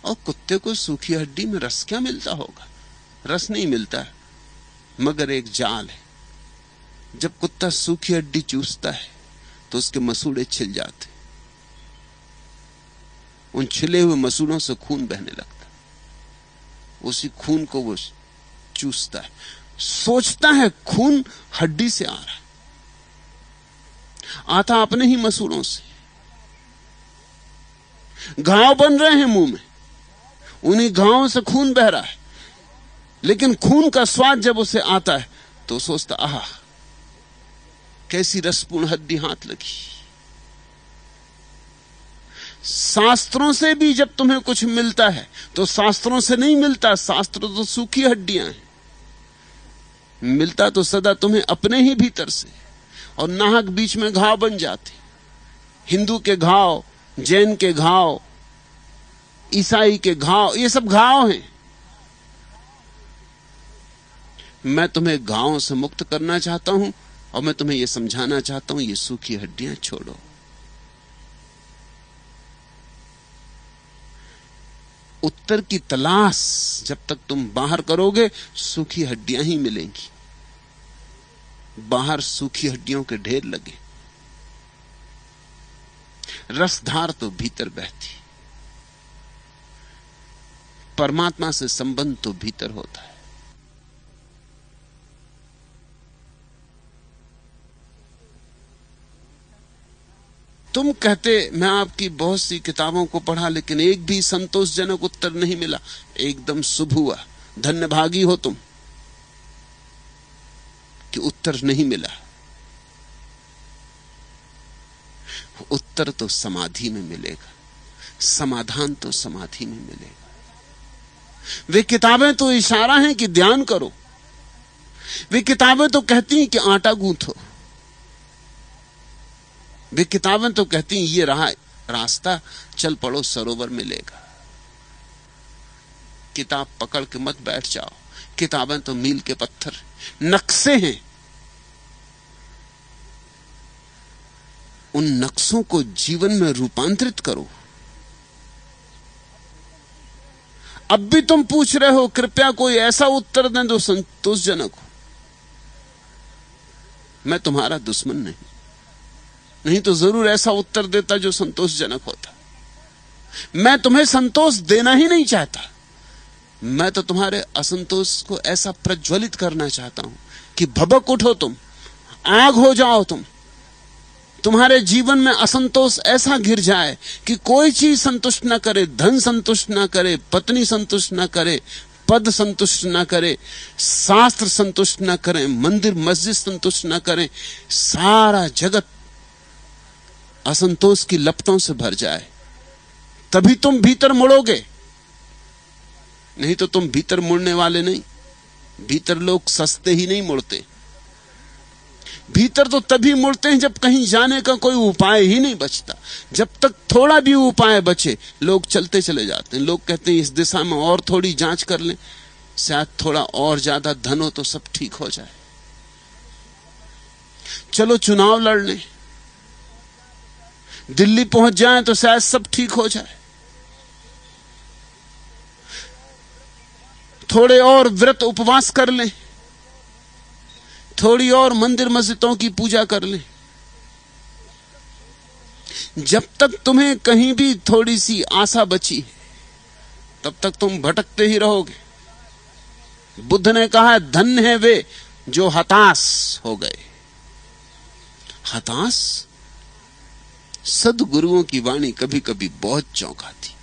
और कुत्ते को सूखी हड्डी में रस क्या मिलता होगा? रस नहीं मिलता है, मगर एक जाल है। जब कुत्ता सूखी हड्डी चूसता है तो उसके मसूड़े छिल जाते, उन छिले हुए मसूड़ों से खून बहने लगता, उसी खून को वो चूसता है, सोचता है खून हड्डी से आ रहा है, आता अपने ही मसूड़ों से। घाव बन रहे हैं मुंह में, उन्हीं घावों से खून बह रहा है, लेकिन खून का स्वाद जब उसे आता है तो सोचता, आहा कैसी रसपूर्ण हड्डी हाथ लगी। शास्त्रों से भी जब तुम्हें कुछ मिलता है तो शास्त्रों से नहीं मिलता, शास्त्र तो सूखी हड्डियां हैं। मिलता तो सदा तुम्हें अपने ही भीतर से, और नाहक बीच में घाव बन जाते। हिंदू के घाव, जैन के घाव, ईसाई के घाव, ये सब घाव हैं। मैं तुम्हें घावों से मुक्त करना चाहता हूं और मैं तुम्हें यह समझाना चाहता हूं, ये सूखी हड्डियां छोड़ो। उत्तर की तलाश जब तक तुम बाहर करोगे, सूखी हड्डियां ही मिलेंगी। बाहर सूखी हड्डियों के ढेर लगे, रसधार तो भीतर बहती। परमात्मा से संबंध तो भीतर होता है। तुम कहते मैं आपकी बहुत सी किताबों को पढ़ा, लेकिन एक भी संतोषजनक उत्तर नहीं मिला। एकदम शुभ हुआ, धन्यभागी हो तुम। कि उत्तर नहीं मिला। उत्तर तो समाधि में मिलेगा, समाधान तो समाधि में मिलेगा। वे किताबें तो इशारा हैं कि ध्यान करो, वे किताबें तो कहती हैं कि आटा गूंथो, वे किताबें तो कहती हैं ये रहा रास्ता, चल पड़ो सरोवर मिलेगा। किताब पकड़ के मत बैठ जाओ, किताबें तो मील के पत्थर नक्शे हैं। उन नक्शों को जीवन में रूपांतरित करो। अब भी तुम पूछ रहे हो, कृपया कोई ऐसा उत्तर दें जो संतोषजनक हो। मैं तुम्हारा दुश्मन नहीं तो जरूर ऐसा उत्तर देता जो संतोषजनक होता। मैं तुम्हें संतोष देना ही नहीं चाहता, मैं तो तुम्हारे असंतोष को ऐसा प्रज्वलित करना चाहता हूं कि भभक उठो, तुम आग हो जाओ। तुम्हारे जीवन में असंतोष ऐसा घिर जाए कि कोई चीज संतुष्ट ना करे, धन संतुष्ट ना करे, पत्नी संतुष्ट ना करे, पद संतुष्ट ना करे, शास्त्र संतुष्ट ना करे, मंदिर मस्जिद संतुष्ट ना करे, सारा जगत असंतोष की लपटों से भर जाए। तभी तुम भीतर मुड़ोगे, नहीं तो तुम भीतर मुड़ने वाले नहीं। भीतर लोग सस्ते ही नहीं मुड़ते। भीतर तो तभी मुड़ते हैं जब कहीं जाने का कोई उपाय ही नहीं बचता। जब तक थोड़ा भी उपाय बचे, लोग चलते चले जाते हैं। लोग कहते हैं इस दिशा में और थोड़ी जांच कर लें, शायद थोड़ा और ज्यादा धन हो तो सब ठीक हो जाए। चलो चुनाव लड़ लें, दिल्ली पहुंच जाएं तो शायद सब ठीक हो जाए। थोड़े और व्रत उपवास कर लें, थोड़ी और मंदिर मस्जिदों की पूजा कर लें। जब तक तुम्हें कहीं भी थोड़ी सी आशा बची तब तक तुम भटकते ही रहोगे। बुद्ध ने कहा, धन्य है वे जो हताश हो गए। हताश? सद्गुरुओं की वाणी कभी कभी बहुत चौंकाती।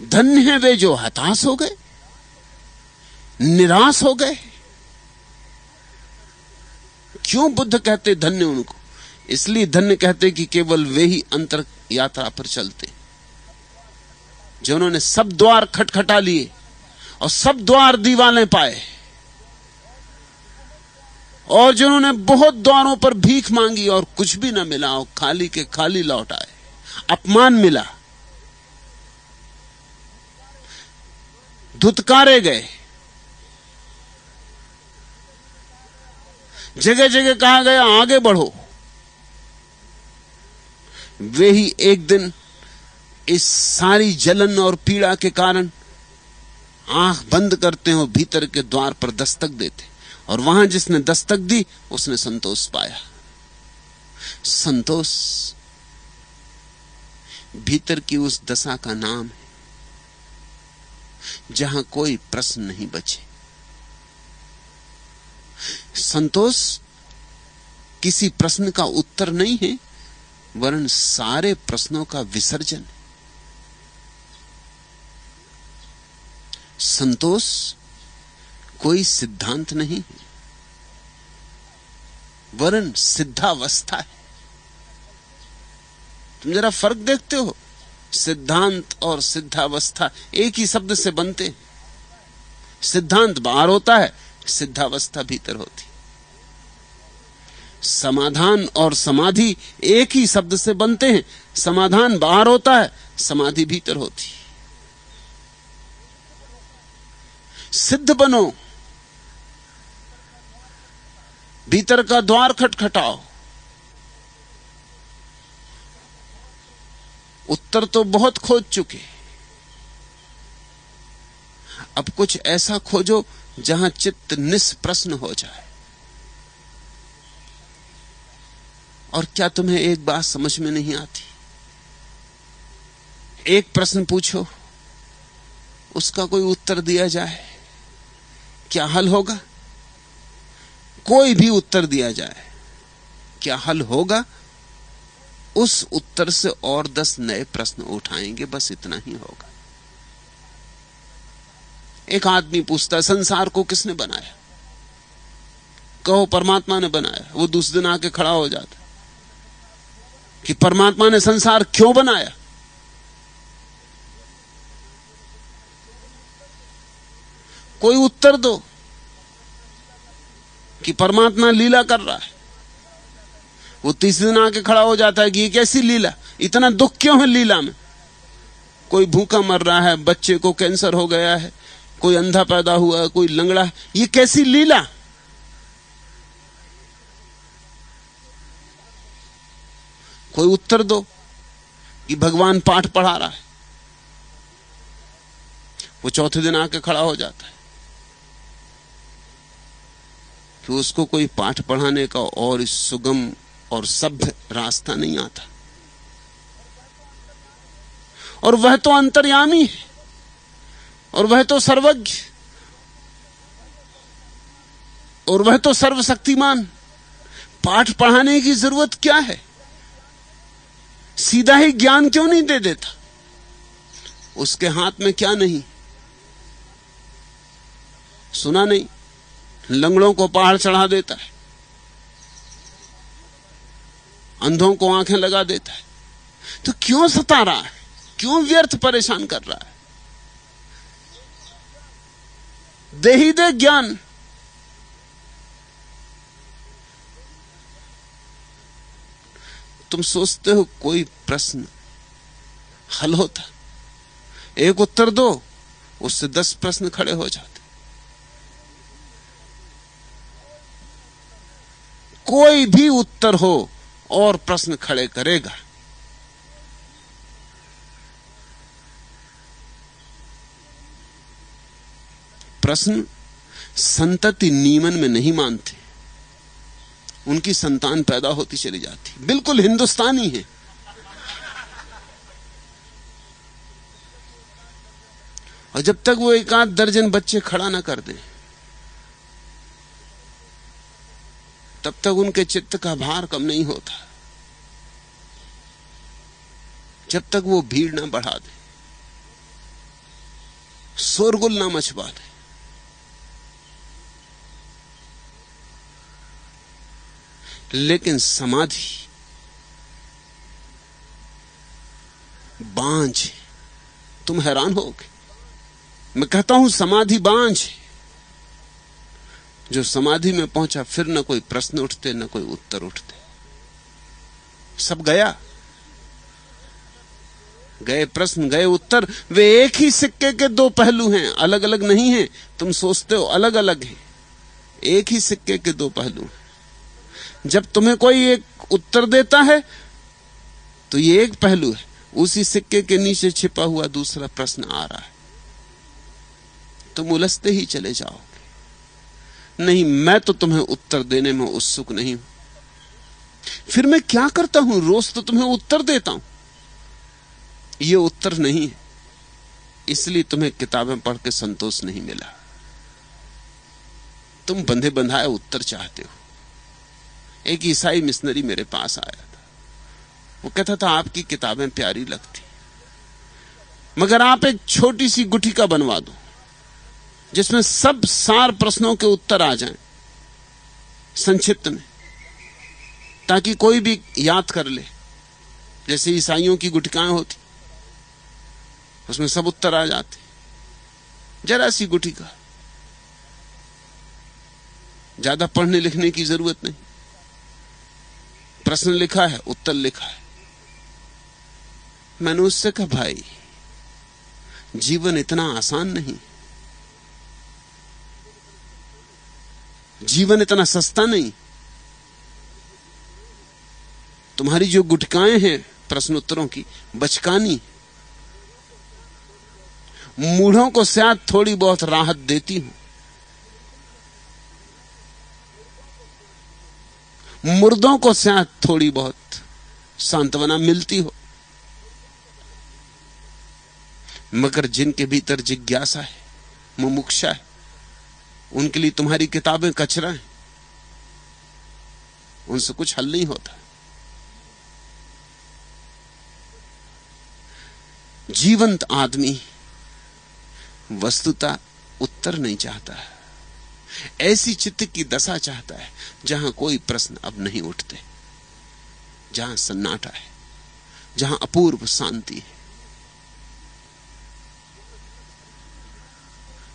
धन्य है वे जो हताश हो गए, निराश हो गए। क्यों बुद्ध कहते धन्य उनको? इसलिए धन्य कहते कि केवल वे ही अंतर यात्रा पर चलते, जिन्होंने सब द्वार खटखटा लिए और सब द्वार दीवाने पाए, और जिन्होंने बहुत द्वारों पर भीख मांगी और कुछ भी न मिला और खाली के खाली लौट आए, अपमान मिला, धुतकारे गए, जगह जगह कहा गया आगे बढ़ो। वे ही एक दिन इस सारी जलन और पीड़ा के कारण आंख बंद करते हैं और भीतर के द्वार पर दस्तक देते, और वहां जिसने दस्तक दी उसने संतोष पाया। संतोष भीतर की उस दशा का नाम है जहां कोई प्रश्न नहीं बचे। संतोष किसी प्रश्न का उत्तर नहीं है, वरन सारे प्रश्नों का विसर्जन है। संतोष कोई सिद्धांत नहीं है, वरन सिद्धावस्था है। तुम जरा फर्क देखते हो? सिद्धांत और सिद्धावस्था एक ही शब्द से बनते हैं। सिद्धांत बाहर होता है, सिद्धावस्था भीतर होती। समाधान और समाधि एक ही शब्द से बनते हैं। समाधान बाहर होता है, समाधि भीतर होती। सिद्ध बनो, भीतर का द्वार खटखटाओ। उत्तर तो बहुत खोज चुके, अब कुछ ऐसा खोजो जहां चित्त निष्प्रश्न हो जाए। और क्या तुम्हें एक बात समझ में नहीं आती? एक प्रश्न पूछो, उसका कोई उत्तर दिया जाए, क्या हल होगा? कोई भी उत्तर दिया जाए, क्या हल होगा? उस उत्तर से और 10 नए प्रश्न उठाएंगे, बस इतना ही होगा। एक आदमी पूछता, संसार को किसने बनाया? कहो परमात्मा ने बनाया, वो दूसरे दिन आके खड़ा हो जाता कि परमात्मा ने संसार क्यों बनाया। कोई उत्तर दो कि परमात्मा लीला कर रहा है। वो तीसरे दिन आके खड़ा हो जाता है कि ये कैसी लीला, इतना दुख क्यों है लीला में। कोई भूखा मर रहा है, बच्चे को कैंसर हो गया है, कोई अंधा पैदा हुआ है, कोई लंगड़ा है, ये कैसी लीला। कोई उत्तर दो कि भगवान पाठ पढ़ा रहा है। वो चौथे दिन आके खड़ा हो जाता है कि उसको कोई पाठ पढ़ाने का और सुगम और सभ्य रास्ता नहीं आता, और वह तो अंतर्यामी है, और वह तो सर्वज्ञ, और वह तो सर्वशक्तिमान। पाठ पढ़ाने की जरूरत क्या है? सीधा ही ज्ञान क्यों नहीं दे देता? उसके हाथ में क्या नहीं? सुना नहीं, लंगड़ों को पहाड़ चढ़ा देता है, अंधों को आंखें लगा देता है। तो क्यों सता रहा है? क्यों व्यर्थ परेशान कर रहा है? दे ही दे ज्ञान। तुम सोचते हो कोई प्रश्न हल होता? एक उत्तर दो, उससे 10 प्रश्न खड़े हो जाते। कोई भी उत्तर हो और प्रश्न खड़े करेगा। प्रश्न संतति नियमन में नहीं मानते, उनकी संतान पैदा होती चली जाती। बिल्कुल हिंदुस्तानी है। और जब तक वो 1-8 दर्जन बच्चे खड़ा ना कर दें, तब तक उनके चित्त का भार कम नहीं होता। जब तक वो भीड़ ना बढ़ा दे, शोरगुल ना मचवा दे। लेकिन समाधि बांझ, तुम हैरान होगे। मैं कहता हूं समाधि बांझ। जो समाधि में पहुंचा, फिर न कोई प्रश्न उठते, न कोई उत्तर उठते, सब गया। गए प्रश्न, गए उत्तर। वे एक ही सिक्के के 2 पहलू हैं, अलग अलग नहीं हैं। तुम सोचते हो अलग अलग हैं, एक ही सिक्के के 2 पहलू हैं। जब तुम्हें कोई एक उत्तर देता है तो ये एक पहलू है, उसी सिक्के के नीचे छिपा हुआ दूसरा प्रश्न आ रहा है। तुम उलझते ही चले जाओगे। नहीं, मैं तो तुम्हें उत्तर देने में उत्सुक नहीं हूं। फिर मैं क्या करता हूं? रोज तो तुम्हें उत्तर देता हूं। ये उत्तर नहीं है, इसलिए तुम्हें किताबें पढ़ के संतोष नहीं मिला। तुम बंधे बंधाए उत्तर चाहते हो। एक ईसाई मिशनरी मेरे पास आया था। वो कहता था आपकी किताबें प्यारी लगती, मगर आप एक छोटी सी गुठिका बनवा दो जिसमें सब सार प्रश्नों के उत्तर आ जाएं संक्षिप्त में, ताकि कोई भी याद कर ले। जैसे ईसाइयों की गुठिकाएं होती, उसमें सब उत्तर आ जाते। जरा सी गुठिका, ज्यादा पढ़ने लिखने की जरूरत नहीं। प्रश्न लिखा है, उत्तर लिखा है। मैंने उससे कहा, भाई जीवन इतना आसान नहीं, जीवन इतना सस्ता नहीं। तुम्हारी जो गुटकाएं हैं प्रश्न उत्तरों की, बचकानी, मूढ़ों को शायद थोड़ी बहुत राहत देती हूं, मुर्दों को शायद थोड़ी बहुत सांत्वना मिलती हो, मगर जिनके भीतर जिज्ञासा है, मुमुक्षा है, उनके लिए तुम्हारी किताबें कचरा हैं। उनसे कुछ हल नहीं होता। जीवंत आदमी वस्तुतः उत्तर नहीं चाहता है, ऐसी चित्त की दशा चाहता है जहां कोई प्रश्न अब नहीं उठते, जहां सन्नाटा है, जहां अपूर्व शांति है,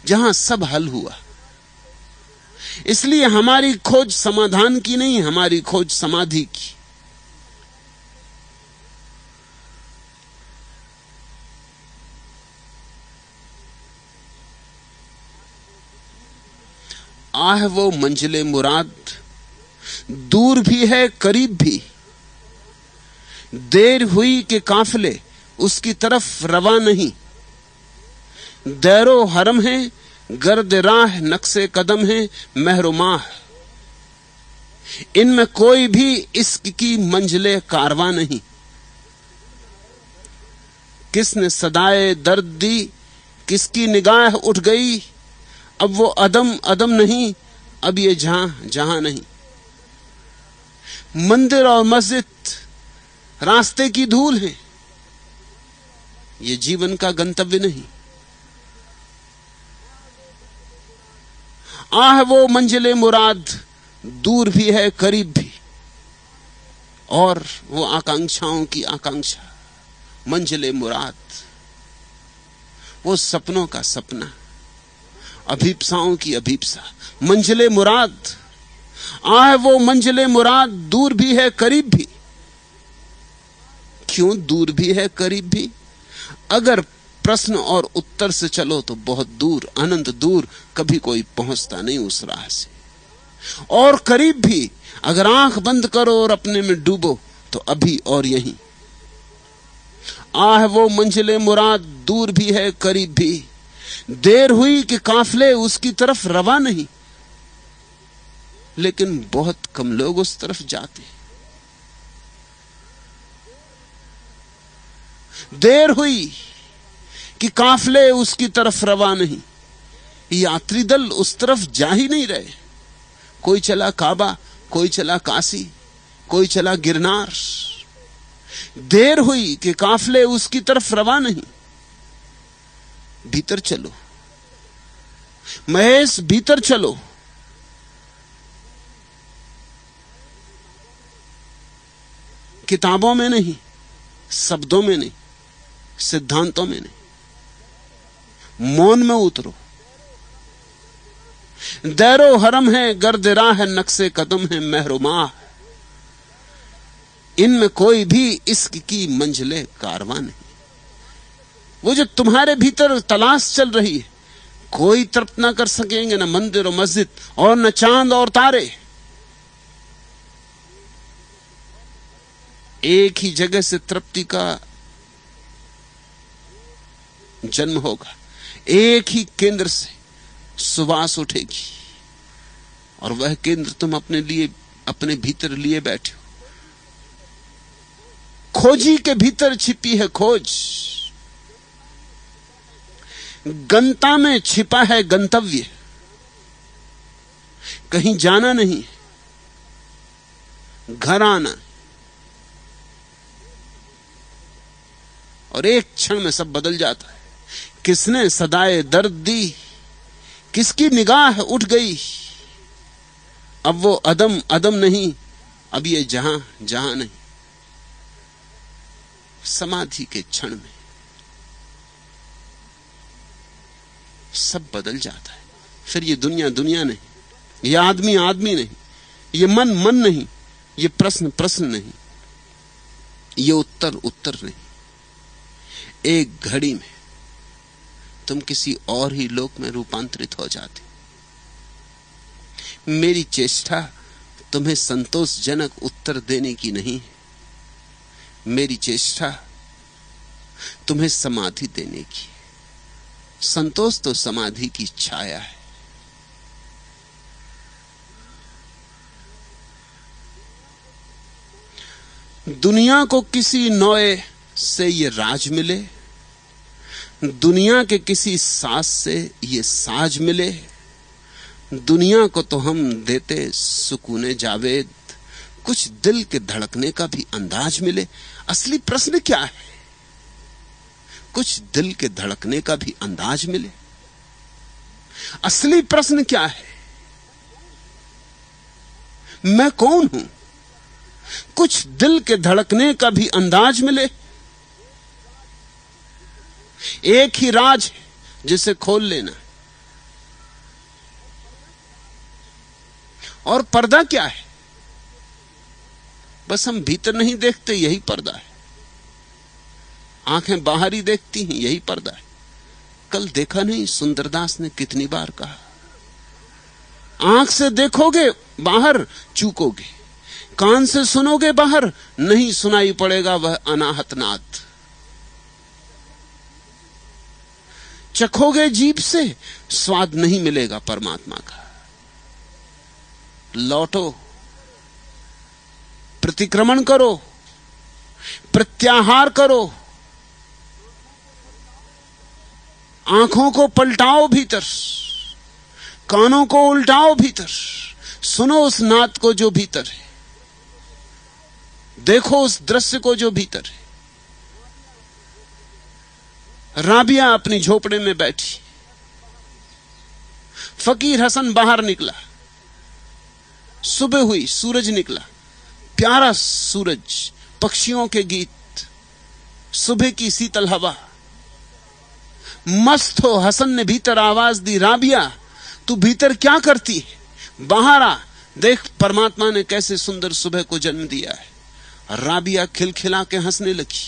जहां सब हल हुआ। इसलिए हमारी खोज समाधान की नहीं, हमारी खोज समाधि की। आह वो मंजिले मुराद, दूर भी है करीब भी, देर हुई कि काफिले उसकी तरफ रवा नहीं। दैरो हरम है गर्द राह, नक्शे कदम है महरुमाह, इनमें कोई भी इश्क की मंजिले कारवां नहीं। किसने सदाए दर्द दी, किसकी निगाह उठ गई, अब वो अदम अदम नहीं, अब ये जहां जहां नहीं। मंदिर और मस्जिद रास्ते की धूल है, ये जीवन का गंतव्य नहीं। आह वो मंजिले मुराद, दूर भी है करीब भी, और वो आकांक्षाओं की आकांक्षा मंजिले मुराद, वो सपनों का सपना, अभीप्साओं की अभीप्सा मंजिले मुराद। आह वो मंजिले मुराद, दूर भी है करीब भी। क्यों दूर भी है करीब भी? अगर प्रश्न और उत्तर से चलो तो बहुत दूर, अनंत दूर, कभी कोई पहुंचता नहीं उस राह से। और करीब भी, अगर आंख बंद करो और अपने में डूबो तो अभी और यहीं। आह वो मंजिले मुराद, दूर भी है करीब भी, देर हुई कि काफिले उसकी तरफ रवा नहीं। लेकिन बहुत कम लोग उस तरफ जाते। देर हुई कि काफिले उसकी तरफ रवा नहीं, यात्री दल उस तरफ जा ही नहीं रहे। कोई चला काबा, कोई चला काशी, कोई चला गिरनार। देर हुई कि काफिले उसकी तरफ रवा नहीं। भीतर चलो महेश, भीतर चलो। किताबों में नहीं, शब्दों में नहीं, सिद्धांतों में नहीं, मौन में उतरो। दैरो हरम है गर्द राह, नक्शे कदम है महरुमाह, इनमें कोई भी इश्क की मंजिले कारवां नहीं। वो जो तुम्हारे भीतर तलाश चल रही है, कोई तृप्त ना कर सकेंगे, न मंदिर और मस्जिद और न चांद और तारे। एक ही जगह से तृप्ति का जन्म होगा, एक ही केंद्र से सुवास उठेगी, और वह केंद्र तुम अपने लिए, अपने भीतर लिए बैठे हो। खोजी के भीतर छिपी है खोज, गंता में छिपा है गंतव्य। कहीं जाना नहीं, घर आना, और एक क्षण में सब बदल जाता है। किसने सदाए दर्द दी, किसकी निगाह उठ गई, अब वो अदम अदम नहीं, अब ये जहां जहां नहीं। समाधि के क्षण में सब बदल जाता है। फिर ये दुनिया दुनिया नहीं, ये आदमी आदमी नहीं, ये मन मन नहीं, ये प्रश्न प्रश्न नहीं, ये उत्तर उत्तर नहीं। एक घड़ी में तुम किसी और ही लोक में रूपांतरित हो जाते। मेरी चेष्टा तुम्हें संतोषजनक उत्तर देने की नहीं है, मेरी चेष्टा तुम्हें समाधि देने की। संतोष तो समाधि की छाया है। दुनिया को किसी नौए से ये राज मिले, दुनिया के किसी साज से ये साज मिले, दुनिया को तो हम देते सुकूने जावेद, कुछ दिल के धड़कने का भी अंदाज मिले। असली प्रश्न क्या है? कुछ दिल के धड़कने का भी अंदाज मिले। असली प्रश्न क्या है? मैं कौन हूं? कुछ दिल के धड़कने का भी अंदाज मिले। एक ही राज है जिसे खोल लेना। और पर्दा क्या है? बस हम भीतर नहीं देखते, यही पर्दा है। आंखें बाहर ही देखती हैं, यही पर्दा है। कल देखा नहीं, सुंदरदास ने कितनी बार कहा, आंख से देखोगे बाहर चूकोगे, कान से सुनोगे बाहर नहीं सुनाई पड़ेगा वह अनाहत नाद, चखोगे जीभ से स्वाद नहीं मिलेगा परमात्मा का। लौटो, प्रतिक्रमण करो, प्रत्याहार करो, आंखों को पलटाओ भीतर, कानों को उल्टाओ भीतर, सुनो उस नाद को जो भीतर है, देखो उस दृश्य को जो भीतर है। राबिया अपनी झोपड़े में बैठी, फकीर हसन बाहर निकला, सुबह हुई, सूरज निकला, प्यारा सूरज, पक्षियों के गीत, सुबह की शीतल हवा, मस्त हो। हसन ने भीतर आवाज दी, राबिया तू भीतर क्या करती है? बाहर आ, देख परमात्मा ने कैसे सुंदर सुबह को जन्म दिया है। राबिया खिलखिला के हंसने लगी।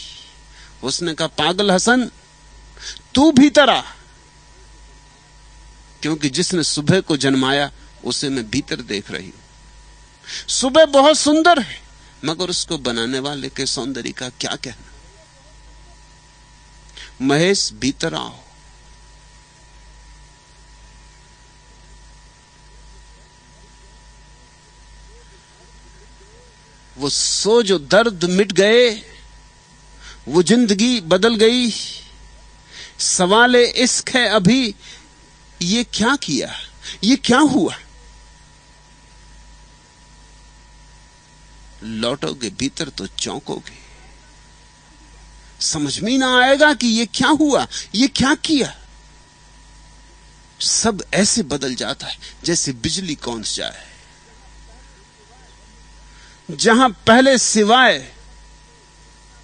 उसने कहा, पागल हसन, तू भीतर आ, क्योंकि जिसने सुबह को जन्माया उसे मैं भीतर देख रही हूं। सुबह बहुत सुंदर है, मगर उसको बनाने वाले के सौंदर्य का क्या कहना। महेश भीतर आओ। वो सो जो दर्द मिट गए, वो जिंदगी बदल गई। सवाले इश्क है अभी, ये क्या किया, ये क्या हुआ। लौटोगे भीतर तो चौंकोगे, समझ में ना आएगा कि ये क्या हुआ, ये क्या किया। सब ऐसे बदल जाता है जैसे बिजली कौंस जाए। जहां पहले सिवाय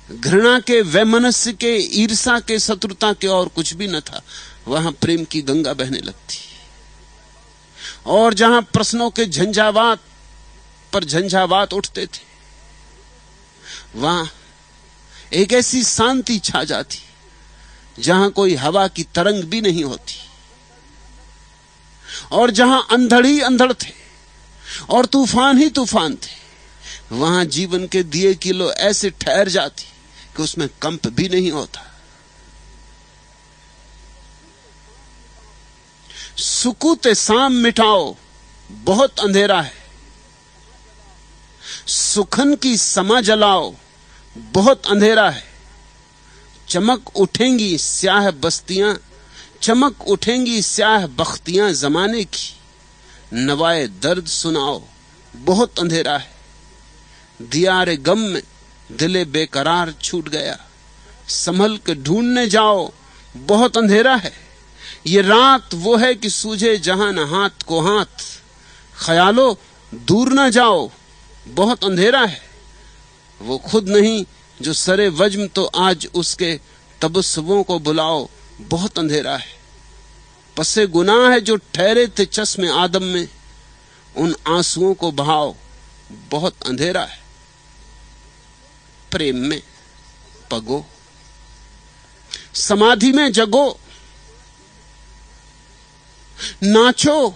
घृणा के, वैमनस्य के, ईर्षा के, शत्रुता के और कुछ भी न था, वहां प्रेम की गंगा बहने लगती। और जहां प्रश्नों के झंझावात पर झंझावात उठते थे, वहां एक ऐसी शांति छा जाती जहां कोई हवा की तरंग भी नहीं होती। और जहां अंधड़ ही अंधड़ थे और तूफान ही तूफान थे, वहां जीवन के दिए किलो ऐसे ठहर जाती कि उसमें कंप भी नहीं होता। सुकूते शाम मिटाओ, बहुत अंधेरा है। सुखन की समा जलाओ, बहुत अंधेरा है। चमक उठेंगी स्याह बस्तियां, चमक उठेंगी स्याह बख्तियां जमाने की। नवाए दर्द सुनाओ, बहुत अंधेरा है। दियारे गम में दिले बेकरार छूट गया, संभल के ढूंढने जाओ, बहुत अंधेरा है। ये रात वो है कि सूझे जहां न हाथ को हाथ, ख्यालो दूर न जाओ, बहुत अंधेरा है। वो खुद नहीं जो सरे वज्म, तो आज उसके तबस्सुमों को बुलाओ, बहुत अंधेरा है। पसे गुनाह है जो ठहरे थे चश्मे आदम में, उन आंसुओं को बहाओ, बहुत अंधेरा है। प्रेम में पगो, समाधि में जगो, नाचो,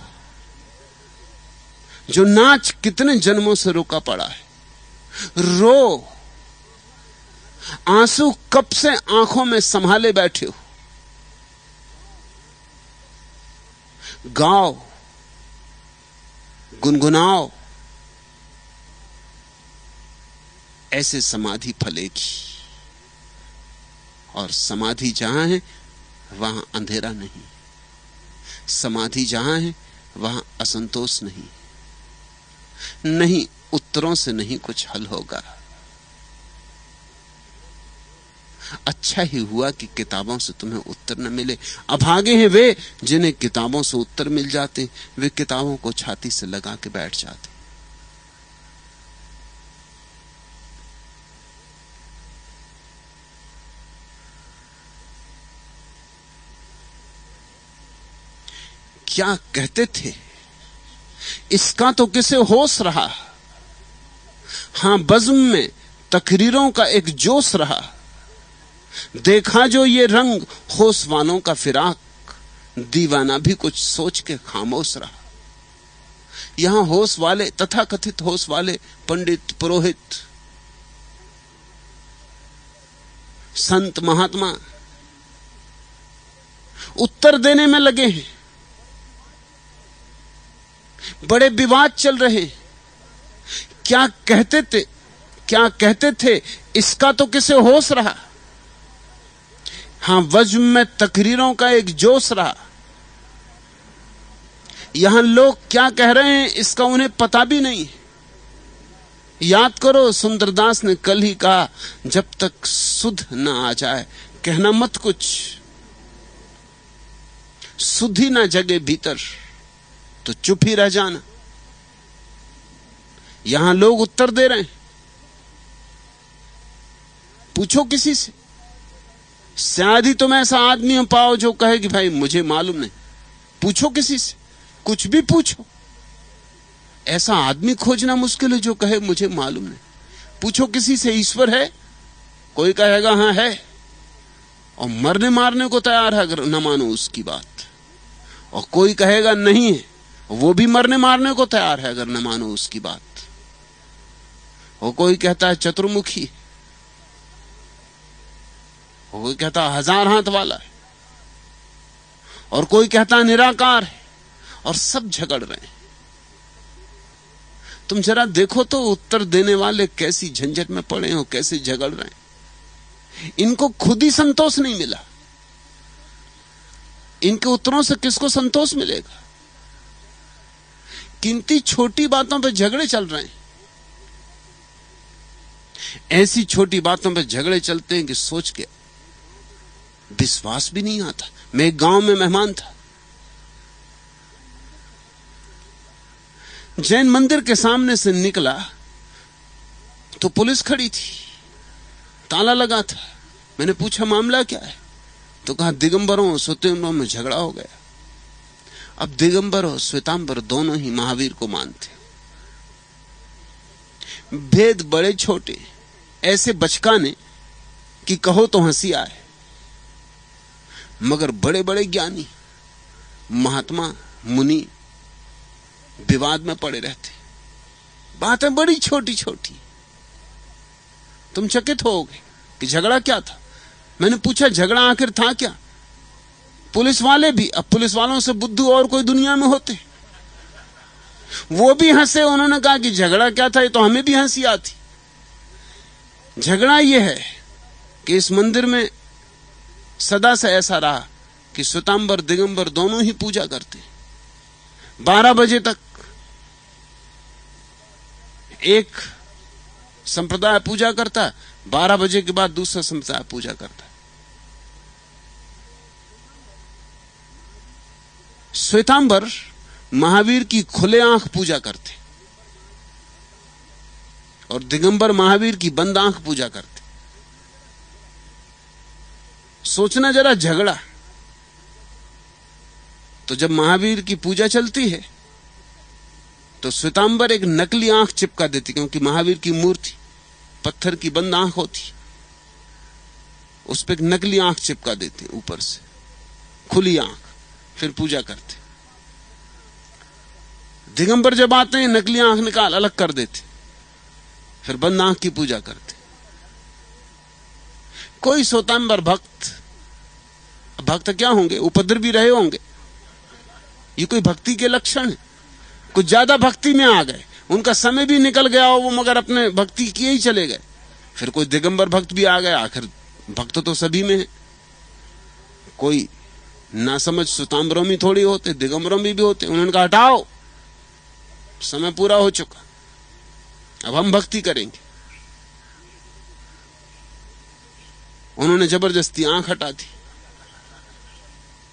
जो नाच कितने जन्मों से रुका पड़ा है। रो, आंसू कब से आंखों में संभाले बैठे हो। गाओ, गुनगुनाओ, ऐसे समाधि फलेगी। और समाधि जहां है वहां अंधेरा नहीं, समाधि जहां है वहां असंतोष नहीं। नहीं, उत्तरों से नहीं कुछ हल होगा। अच्छा ही हुआ कि किताबों से तुम्हें उत्तर न मिले। अभागे हैं वे जिन्हें किताबों से उत्तर मिल जाते, वे किताबों को छाती से लगा के बैठ जाते। क्या कहते थे इसका तो किसे होश रहा। हां, बज़्म में तकरीरों का एक जोश रहा। देखा जो ये रंग होश वालों का फिराक, दीवाना भी कुछ सोच के खामोश रहा। यहां होश वाले, तथाकथित होश वाले पंडित, पुरोहित, संत, महात्मा उत्तर देने में लगे हैं। बड़े विवाद चल रहे हैं। क्या कहते थे इसका तो किसे होश रहा। हां, वज्म में तकरीरों का एक जोश रहा। यहां लोग क्या कह रहे हैं इसका उन्हें पता भी नहीं। याद करो, सुंदरदास ने कल ही कहा, जब तक सुध न आ जाए कहना मत कुछ। सुध ही ना जगे भीतर तो चुप ही रह जाना। यहां लोग उत्तर दे रहे हैं। पूछो किसी से, शायद ही तुम ऐसा आदमी पाओ जो कहे कि भाई मुझे मालूम नहीं। पूछो किसी से, कुछ भी पूछो। ऐसा आदमी खोजना मुश्किल है जो कहे मुझे मालूम नहीं। पूछो किसी से, ईश्वर है? कोई कहेगा हां है, और मरने मारने को तैयार है अगर न मानो उसकी बात। और कोई कहेगा नहीं है, वो भी मरने मारने को तैयार है अगर न मानो उसकी बात। और कोई कहता है चतुर्मुखी, और कोई कहता है 1000 हाथ वाला है, और कोई कहता है निराकार है, और सब झगड़ रहे हैं। तुम जरा देखो तो उत्तर देने वाले कैसी झंझट में पड़े हो, कैसे झगड़ रहे हैं। इनको खुद ही संतोष नहीं मिला। इनके उत्तरों से किसको संतोष मिलेगा। कितनी छोटी बातों पे झगड़े चल रहे हैं। ऐसी छोटी बातों पे झगड़े चलते हैं कि सोच के विश्वास भी नहीं आता। मैं एक गांव में मेहमान था। जैन मंदिर के सामने से निकला तो पुलिस खड़ी थी, ताला लगा था। मैंने पूछा मामला क्या है, तो कहा दिगंबरों और श्वेतांबरों में झगड़ा हो गया। अब दिगंबर और श्वेतांबर दोनों ही महावीर को मानते। भेद बड़े छोटे, ऐसे बचकाने कि कहो तो हंसी आए, मगर बड़े बड़े ज्ञानी, महात्मा, मुनि विवाद में पड़े रहते। बातें बड़ी छोटी छोटी। तुम चकित होगे कि झगड़ा क्या था। मैंने पूछा झगड़ा आखिर था क्या। पुलिस वाले भी, अब पुलिस वालों से बुद्धू और कोई दुनिया में होते, वो भी हंसे। उन्होंने कहा कि झगड़ा क्या था, ये तो हमें भी हंसी आती। झगड़ा यह है कि इस मंदिर में सदा से ऐसा रहा कि श्वेतांबर दिगंबर दोनों ही पूजा करते। 12 बजे तक एक संप्रदाय पूजा करता, 12 बजे के बाद दूसरा संप्रदाय पूजा करता। श्वेतांबर महावीर की खुले आंख पूजा करते और दिगंबर महावीर की बंद आंख पूजा करते। सोचना जरा, झगड़ा तो जब महावीर की पूजा चलती है तो श्वेतांबर एक नकली आंख चिपका देती, क्योंकि महावीर की मूर्ति पत्थर की बंद आंख होती, उस पर एक नकली आंख चिपका देते ऊपर से, खुली आंख, फिर पूजा करते। दिगंबर जब आते हैं नकली आंख निकाल अलग कर देते, फिर बंद आंख की पूजा करते। कोई श्वेतांबर भक्त क्या होंगे, उपद्रवी रहे होंगे। ये कोई भक्ति के लक्षण है। कुछ ज्यादा भक्ति में आ गए, उनका समय भी निकल गया और वो मगर अपने भक्ति किए ही चले गए। फिर कोई दिगंबर भक्त भी आ गया। आखिर भक्त तो सभी में है। कोई ना समझ श्वेतांबरों में थोड़ी होते, दिगंबरों में भी होते। उन्होंने कहा हटाओ, समय पूरा हो चुका, अब हम भक्ति करेंगे। उन्होंने जबरदस्ती आंख हटा दी।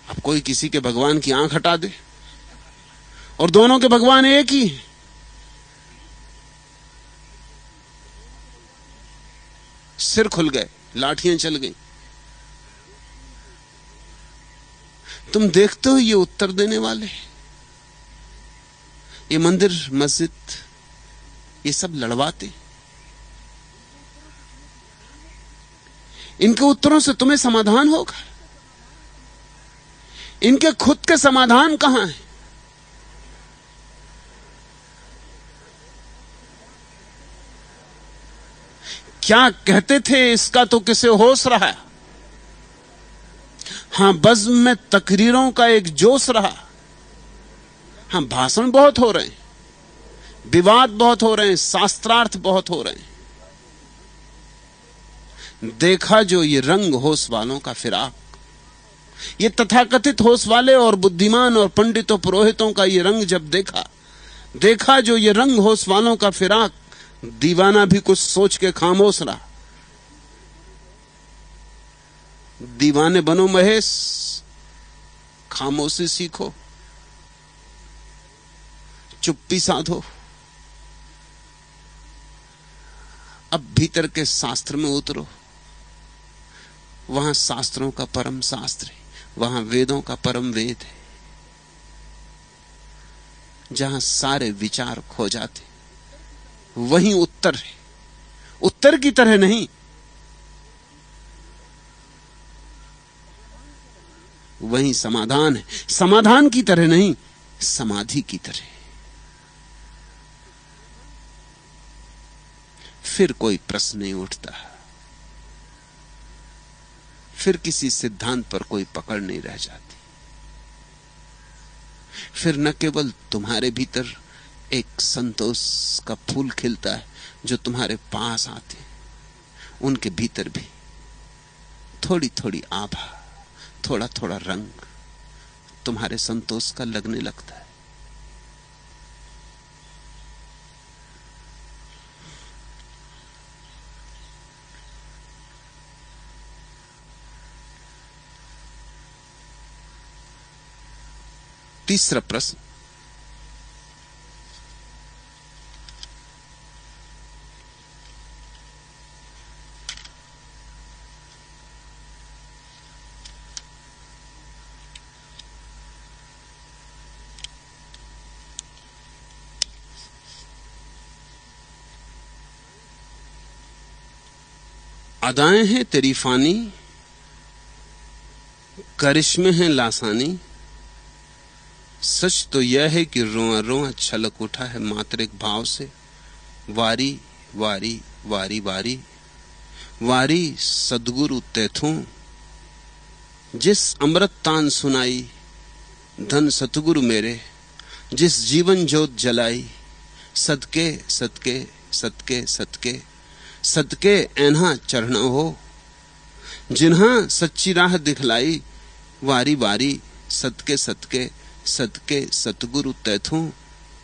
अब कोई किसी के भगवान की आंख हटा दे, और दोनों के भगवान एक ही हैं। सिर खुल गए, लाठियां चल गई। तुम देखते हो ये उत्तर देने वाले ये मंदिर मस्जिद ये सब लड़वाते, इनके उत्तरों से तुम्हें समाधान होगा? इनके खुद के समाधान कहां हैं? क्या कहते थे इसका तो किसे होश रहा? हां, बज़्म में तकरीरों का एक जोश रहा। हां, भाषण बहुत हो रहे हैं, विवाद बहुत हो रहे हैं, शास्त्रार्थ बहुत हो रहे हैं। देखा जो ये रंग होश वालों का फिराक, ये तथाकथित होश वाले और बुद्धिमान और पंडितों पुरोहितों का ये रंग जब देखा जो ये रंग होश वालों का फिराक, दीवाना भी कुछ सोच के खामोश रहा। दीवाने बनो महेश, खामोशी सीखो, चुप्पी साधो। अब भीतर के शास्त्र में उतरो, वहां शास्त्रों का परम शास्त्र है, वहां वेदों का परम वेद है, जहां सारे विचार खो जाते, वहीं उत्तर है। उत्तर की तरह नहीं, वहीं समाधान है। समाधान की तरह नहीं, समाधि की तरह। फिर कोई प्रश्न नहीं उठता, फिर किसी सिद्धांत पर कोई पकड़ नहीं रह जाती। फिर न केवल तुम्हारे भीतर एक संतोष का फूल खिलता है जो तुम्हारे पास आते हैं, उनके भीतर भी थोड़ी थोड़ी आभा, थोड़ा थोड़ा रंग तुम्हारे संतोष का लगने लगता है। तीसरा प्रश्न, अदाएं हैं तेरी फानी, करिश्मे हैं लासानी। सच तो यह है कि रोआ रोआ छलक उठा है मात्रिक भाव से। वारी वारी वारी वारी वारी सदगुरु तैथों, जिस अमृत तान सुनाई धन सतगुरु मेरे, जिस जीवन जोत जलाई। सदके सदके सदके सदके सदके ऐन्हा चढ़ना हो, जिन्हा सच्ची राह दिखलाई। वारी वारी सदके सदके सदके सतगुरु तैथों,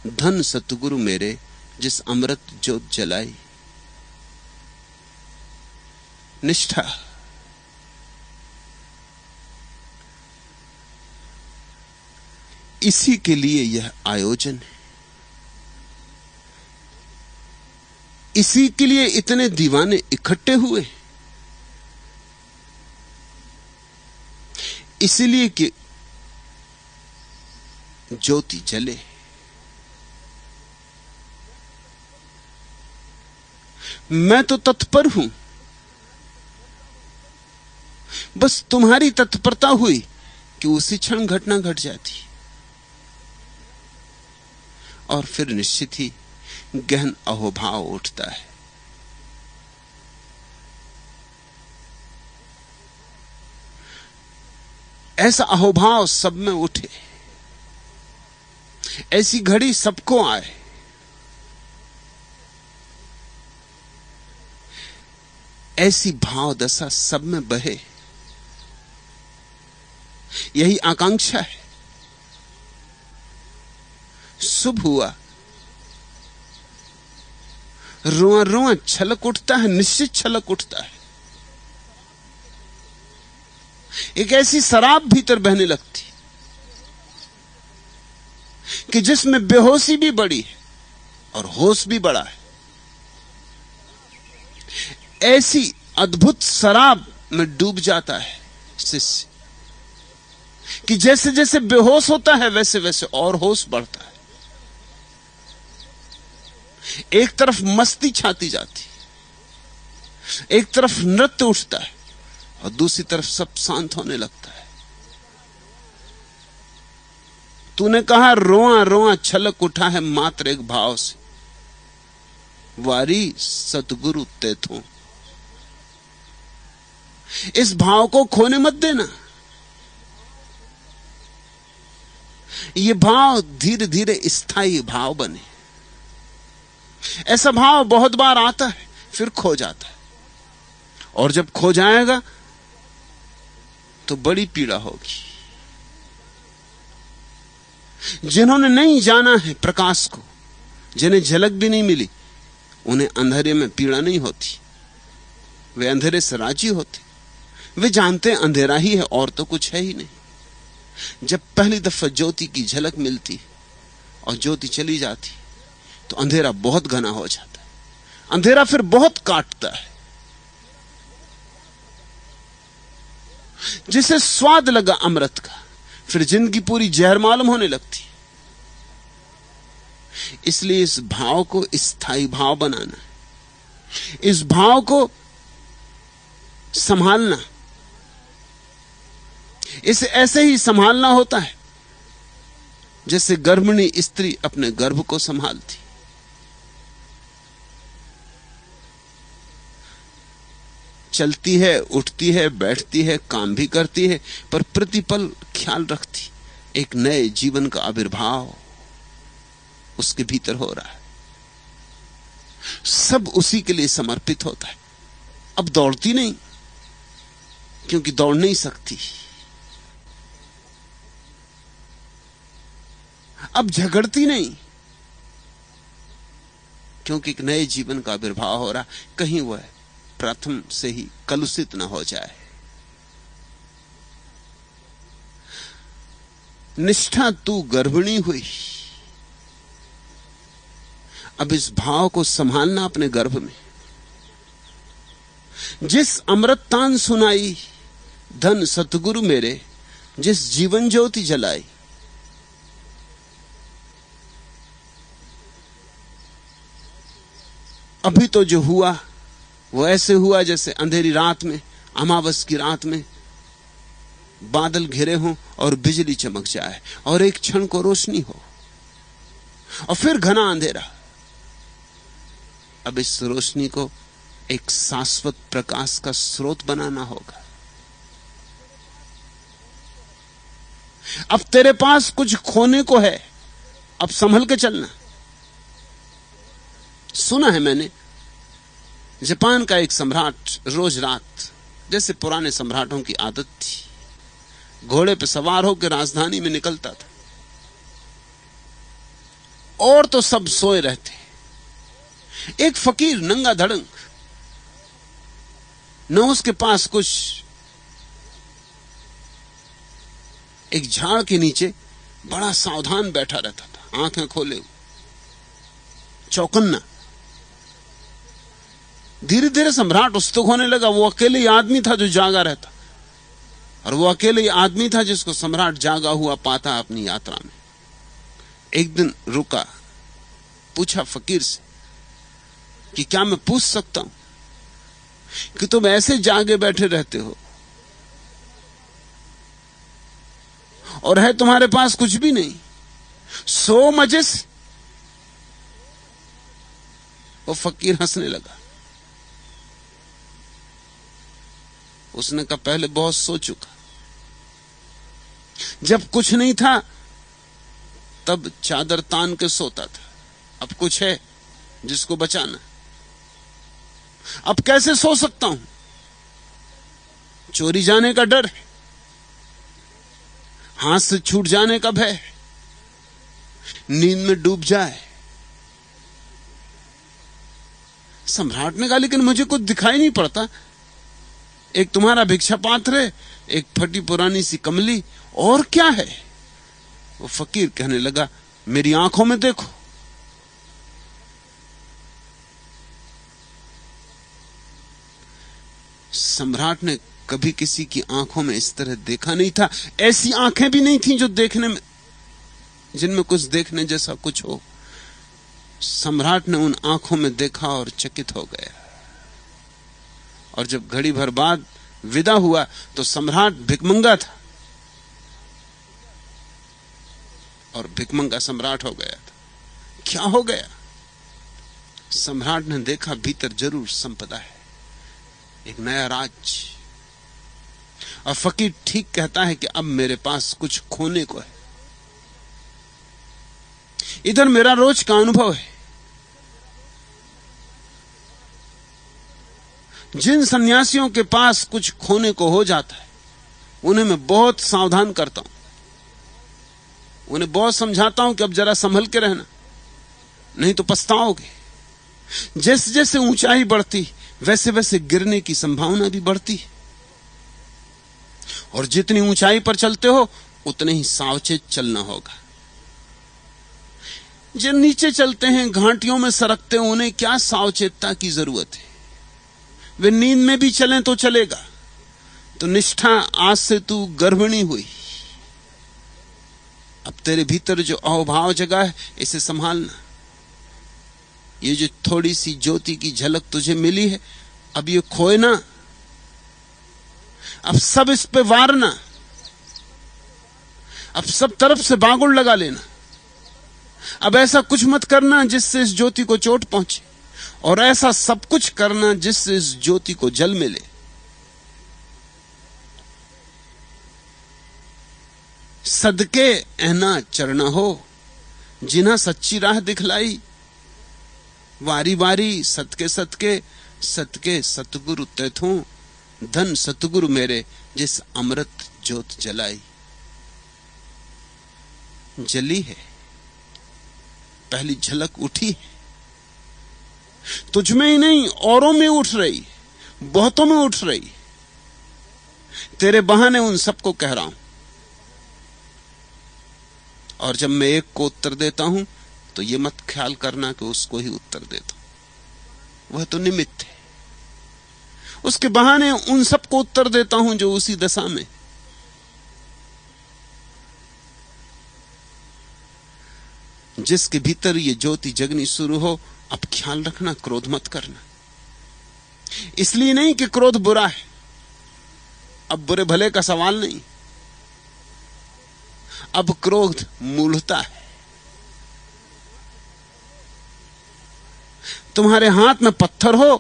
धन सतगुरु मेरे, जिस अमृत जोत जलाई। निष्ठा, इसी के लिए यह आयोजन है, इसी के लिए इतने दीवाने इकट्ठे हुए, इसीलिए कि ज्योति जले। मैं तो तत्पर हूं, बस तुम्हारी तत्परता हुई कि उसी क्षण घटना घट जाती, और फिर निश्चित ही गहन अहोभाव उठता है। ऐसा अहोभाव सब में उठे, ऐसी घड़ी सबको आए, ऐसी भाव दशा सब में बहे, यही आकांक्षा है। शुभ हुआ, रोआ रोआ छलक उठता है, निश्चित छलक उठता है। एक ऐसी शराब भीतर बहने लगती कि जिसमें बेहोशी भी बड़ी है और होश भी बड़ा है। ऐसी अद्भुत शराब में डूब जाता है शिष्य कि जैसे जैसे बेहोश होता है वैसे वैसे और होश बढ़ता है। एक तरफ मस्ती छाती जाती, एक तरफ नृत्य उठता है और दूसरी तरफ सब शांत होने लगता है। तूने कहा रोआ रोआ छलक उठा है मात्र एक भाव से, वारी सतगुरु तेथों। इस भाव को खोने मत देना। ये भाव धीरे धीरे स्थायी भाव बने। ऐसा भाव बहुत बार आता है फिर खो जाता है, और जब खो जाएगा तो बड़ी पीड़ा होगी। जिन्होंने नहीं जाना है प्रकाश को, जिन्हें झलक भी नहीं मिली, उन्हें अंधेरे में पीड़ा नहीं होती। वे अंधेरे से राजी होते। वे जानते हैं अंधेरा ही है और तो कुछ है ही नहीं। जब पहली दफा ज्योति की झलक मिलती और ज्योति चली जाती तो अंधेरा बहुत घना हो जाता है। अंधेरा फिर बहुत काटता है। जिसे स्वाद लगा अमृत का, फिर जिंदगी पूरी जहर मालूम होने लगती। इसलिए इस भाव को स्थायी भाव बनाना है, इस भाव को संभालना। इसे ऐसे ही संभालना होता है जैसे गर्भिणी स्त्री अपने गर्भ को संभालती। चलती है, उठती है, बैठती है, काम भी करती है, पर प्रतिपल ख्याल रखती एक नए जीवन का आविर्भाव उसके भीतर हो रहा है। सब उसी के लिए समर्पित होता है। अब दौड़ती नहीं, क्योंकि दौड़ नहीं सकती। अब झगड़ती नहीं, क्योंकि एक नए जीवन का आविर्भाव हो रहा। कहीं वह प्रथम से ही कलुषित न हो जाए। निष्ठा तू गर्भिणी हुई। अब इस भाव को संभालना अपने गर्भ में। जिस अमृत तान सुनाई धन सतगुरु मेरे, जिस जीवन ज्योति जलाई, अभी तो जो हुआ वो ऐसे हुआ जैसे अंधेरी रात में, अमावस की रात में बादल घिरे हों और बिजली चमक जाए और एक क्षण को रोशनी हो और फिर घना अंधेरा। अब इस रोशनी को एक शाश्वत प्रकाश का स्रोत बनाना होगा। अब तेरे पास कुछ खोने को है, अब संभल के चलना। सुना है मैंने, जापान का एक सम्राट रोज रात, जैसे पुराने सम्राटों की आदत थी, घोड़े पर सवार होकर राजधानी में निकलता था। और तो सब सोए रहते। एक फकीर नंगा धड़ंग, न उसके पास कुछ, एक झाड़ के नीचे बड़ा सावधान बैठा रहता था, आंखें खोले, चौकन्ना। धीरे धीरे सम्राट उस्तुक होने लगा। वो अकेले ही आदमी था जो जागा रहता, और वो अकेले ही आदमी था जिसको सम्राट जागा हुआ पाता अपनी यात्रा में। एक दिन रुका, पूछा फकीर से कि क्या मैं पूछ सकता हूं कि तुम ऐसे जागे बैठे रहते हो और है तुम्हारे पास कुछ भी नहीं, सो मजे से? वो फकीर हंसने लगा। उसने कहा पहले बहुत सो चुका, जब कुछ नहीं था तब चादर तान के सोता था, अब कुछ है जिसको बचाना, अब कैसे सो सकता हूं? चोरी जाने का डर है, हाथ से छूट जाने का भय है, नींद में डूब जाए। सम्राट ने कहा लेकिन मुझे कुछ दिखाई नहीं पड़ता, एक तुम्हारा भिक्षा पात्र है, एक फटी पुरानी सी कमली, और क्या है? वो फकीर कहने लगा मेरी आंखों में देखो। सम्राट ने कभी किसी की आंखों में इस तरह देखा नहीं था। ऐसी आंखें भी नहीं थी जो देखने में, जिनमें कुछ देखने जैसा कुछ हो। सम्राट ने उन आंखों में देखा और चकित हो गया। और जब घड़ी भर बाद विदा हुआ तो सम्राट भिकमंगा था और भिकमंगा सम्राट हो गया था। क्या हो गया? सम्राट ने देखा भीतर जरूर संपदा है, एक नया राज्य। और फकीर ठीक कहता है कि अब मेरे पास कुछ खोने को है। इधर मेरा रोज का अनुभव है। जिन सन्यासियों के पास कुछ खोने को हो जाता है उन्हें मैं बहुत सावधान करता हूं, उन्हें बहुत समझाता हूं कि अब जरा संभल के रहना, नहीं तो पछताओगे। जैसे जैसे ऊंचाई बढ़ती वैसे वैसे गिरने की संभावना भी बढ़ती है। और जितनी ऊंचाई पर चलते हो उतने ही सावचेत चलना होगा। जिन नीचे चलते हैं, घाटियों में सरकते हैं, उन्हें क्या सावचेतता की जरूरत है? वे नींद में भी चलें तो चलेगा। तो निष्ठा, आज से तू गर्भिणी हुई। अब तेरे भीतर जो अहोभाव जगा है इसे संभालना। ये जो थोड़ी सी ज्योति की झलक तुझे मिली है, अब ये खोए ना। अब सब इस पे वारना, अब सब तरफ से बागुड़ लगा लेना। अब ऐसा कुछ मत करना जिससे इस ज्योति को चोट पहुंचे, और ऐसा सब कुछ करना जिससे इस ज्योति को जल मिले। सदके ऐना चरना हो जिन्हा सच्ची राह दिखलाई। वारी वारी सतके सतके सतके सतगुरु तैथों। धन सतगुरु मेरे जिस अमृत ज्योत जलाई। जली है, पहली झलक उठी है। तुझ में ही नहीं औरों में उठ रही, बहुतों में उठ रही। तेरे बहाने उन सबको कह रहा हूं। और जब मैं एक को उत्तर देता हूं तो ये मत ख्याल करना कि उसको ही उत्तर देता हूं, वह तो निमित्त है। उसके बहाने उन सबको उत्तर देता हूं जो उसी दशा में। जिसके भीतर ये ज्योति जगनी शुरू हो, अब ख्याल रखना, क्रोध मत करना। इसलिए नहीं कि क्रोध बुरा है, अब बुरे भले का सवाल नहीं। अब क्रोध मूलता है। तुम्हारे हाथ में पत्थर हो,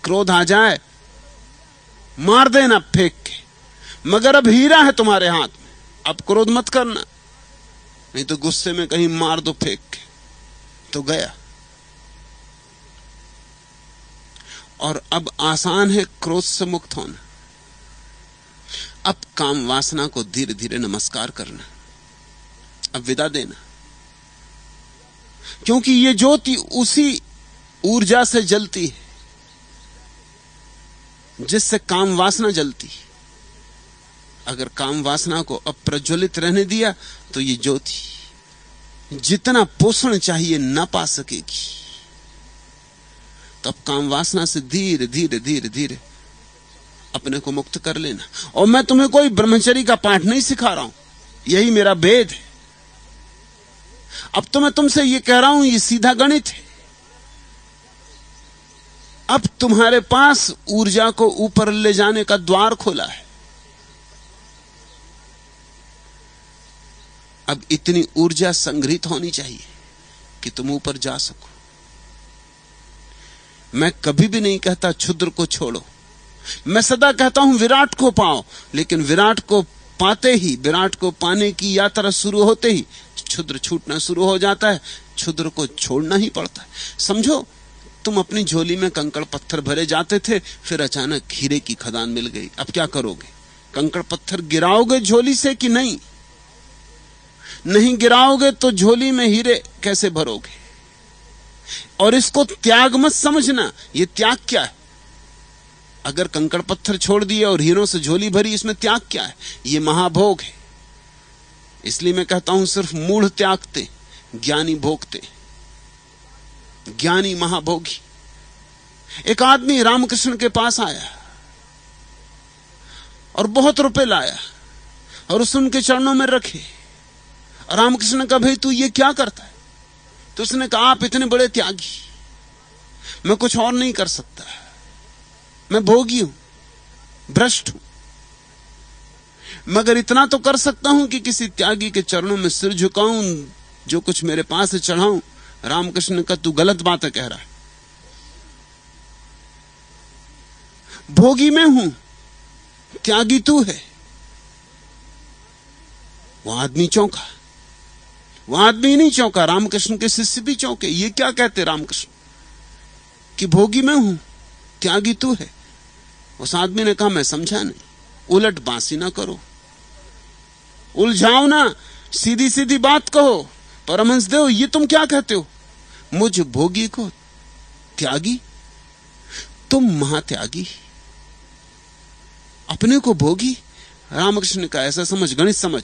क्रोध आ जाए, मार देना फेंक के। मगर अब हीरा है तुम्हारे हाथ में, अब क्रोध मत करना, नहीं तो गुस्से में कहीं मार दो फेंक के तो गया। और अब आसान है क्रोध से मुक्त होना। अब काम वासना को धीरे धीरे नमस्कार करना, अब विदा देना। क्योंकि ये ज्योति उसी ऊर्जा से जलती है जिससे काम वासना जलती है। अगर काम वासना को अप्रज्वलित रहने दिया तो ये ज्योति जितना पोषण चाहिए न पा सकेगी। तब काम वासना से धीरे धीरे धीरे धीरे अपने को मुक्त कर लेना। और मैं तुम्हें कोई ब्रह्मचर्य का पाठ नहीं सिखा रहा हूं, यही मेरा भेद है। अब तो मैं तुमसे ये कह रहा हूं, ये सीधा गणित है। अब तुम्हारे पास ऊर्जा को ऊपर ले जाने का द्वार खोला है। अब इतनी ऊर्जा संग्रहित होनी चाहिए कि तुम ऊपर जा सको। मैं कभी भी नहीं कहता क्षुद्र को छोड़ो, मैं सदा कहता हूं विराट को पाओ। लेकिन विराट को पाते ही, विराट को पाने की यात्रा शुरू होते ही क्षुद्र छूटना शुरू हो जाता है। क्षुद्र को छोड़ना ही पड़ता है। समझो, तुम अपनी झोली में कंकड़ पत्थर भरे जाते थे, फिर अचानक हीरे की खदान मिल गई। अब क्या करोगे? कंकड़ पत्थर गिराओगे झोली से कि नहीं? नहीं गिराओगे तो झोली में हीरे कैसे भरोगे? और इसको त्याग मत समझना। ये त्याग क्या है? अगर कंकड़ पत्थर छोड़ दिए और हीरों से झोली भरी, इसमें त्याग क्या है? ये महाभोग है। इसलिए मैं कहता हूं सिर्फ मूढ़ त्यागते, ज्ञानी भोगते। ज्ञानी महाभोगी। एक आदमी रामकृष्ण के पास आया और बहुत रुपए लाया और उस उनके चरणों में रखे। रामकृष्ण का, भाई तू ये क्या करता है? तो उसने कहा, आप इतने बड़े त्यागी, मैं कुछ और नहीं कर सकता, मैं भोगी हूं, भ्रष्ट हूं, मगर इतना तो कर सकता हूं कि किसी त्यागी के चरणों में सिर झुकाऊं, जो कुछ मेरे पास से चढ़ाऊं। रामकृष्ण ने कहा, तू गलत बातें कह रहा है, भोगी मैं हूं, त्यागी तू है। वो आदमी चौंका, वो आदमी नहीं चौंका, रामकृष्ण के शिष्य भी चौंके। ये क्या कहते रामकृष्ण कि भोगी मैं हूं, त्यागी तू है? उस आदमी ने कहा, मैं समझा नहीं, उलट बांसी ना करो, उलझाओ ना, सीधी सीधी बात कहो। परमहंस देव, ये तुम क्या कहते हो? मुझ भोगी को त्यागी? तुम महात्यागी, अपने को भोगी? रामकृष्ण ने कहा, ऐसा समझ, गणित समझ।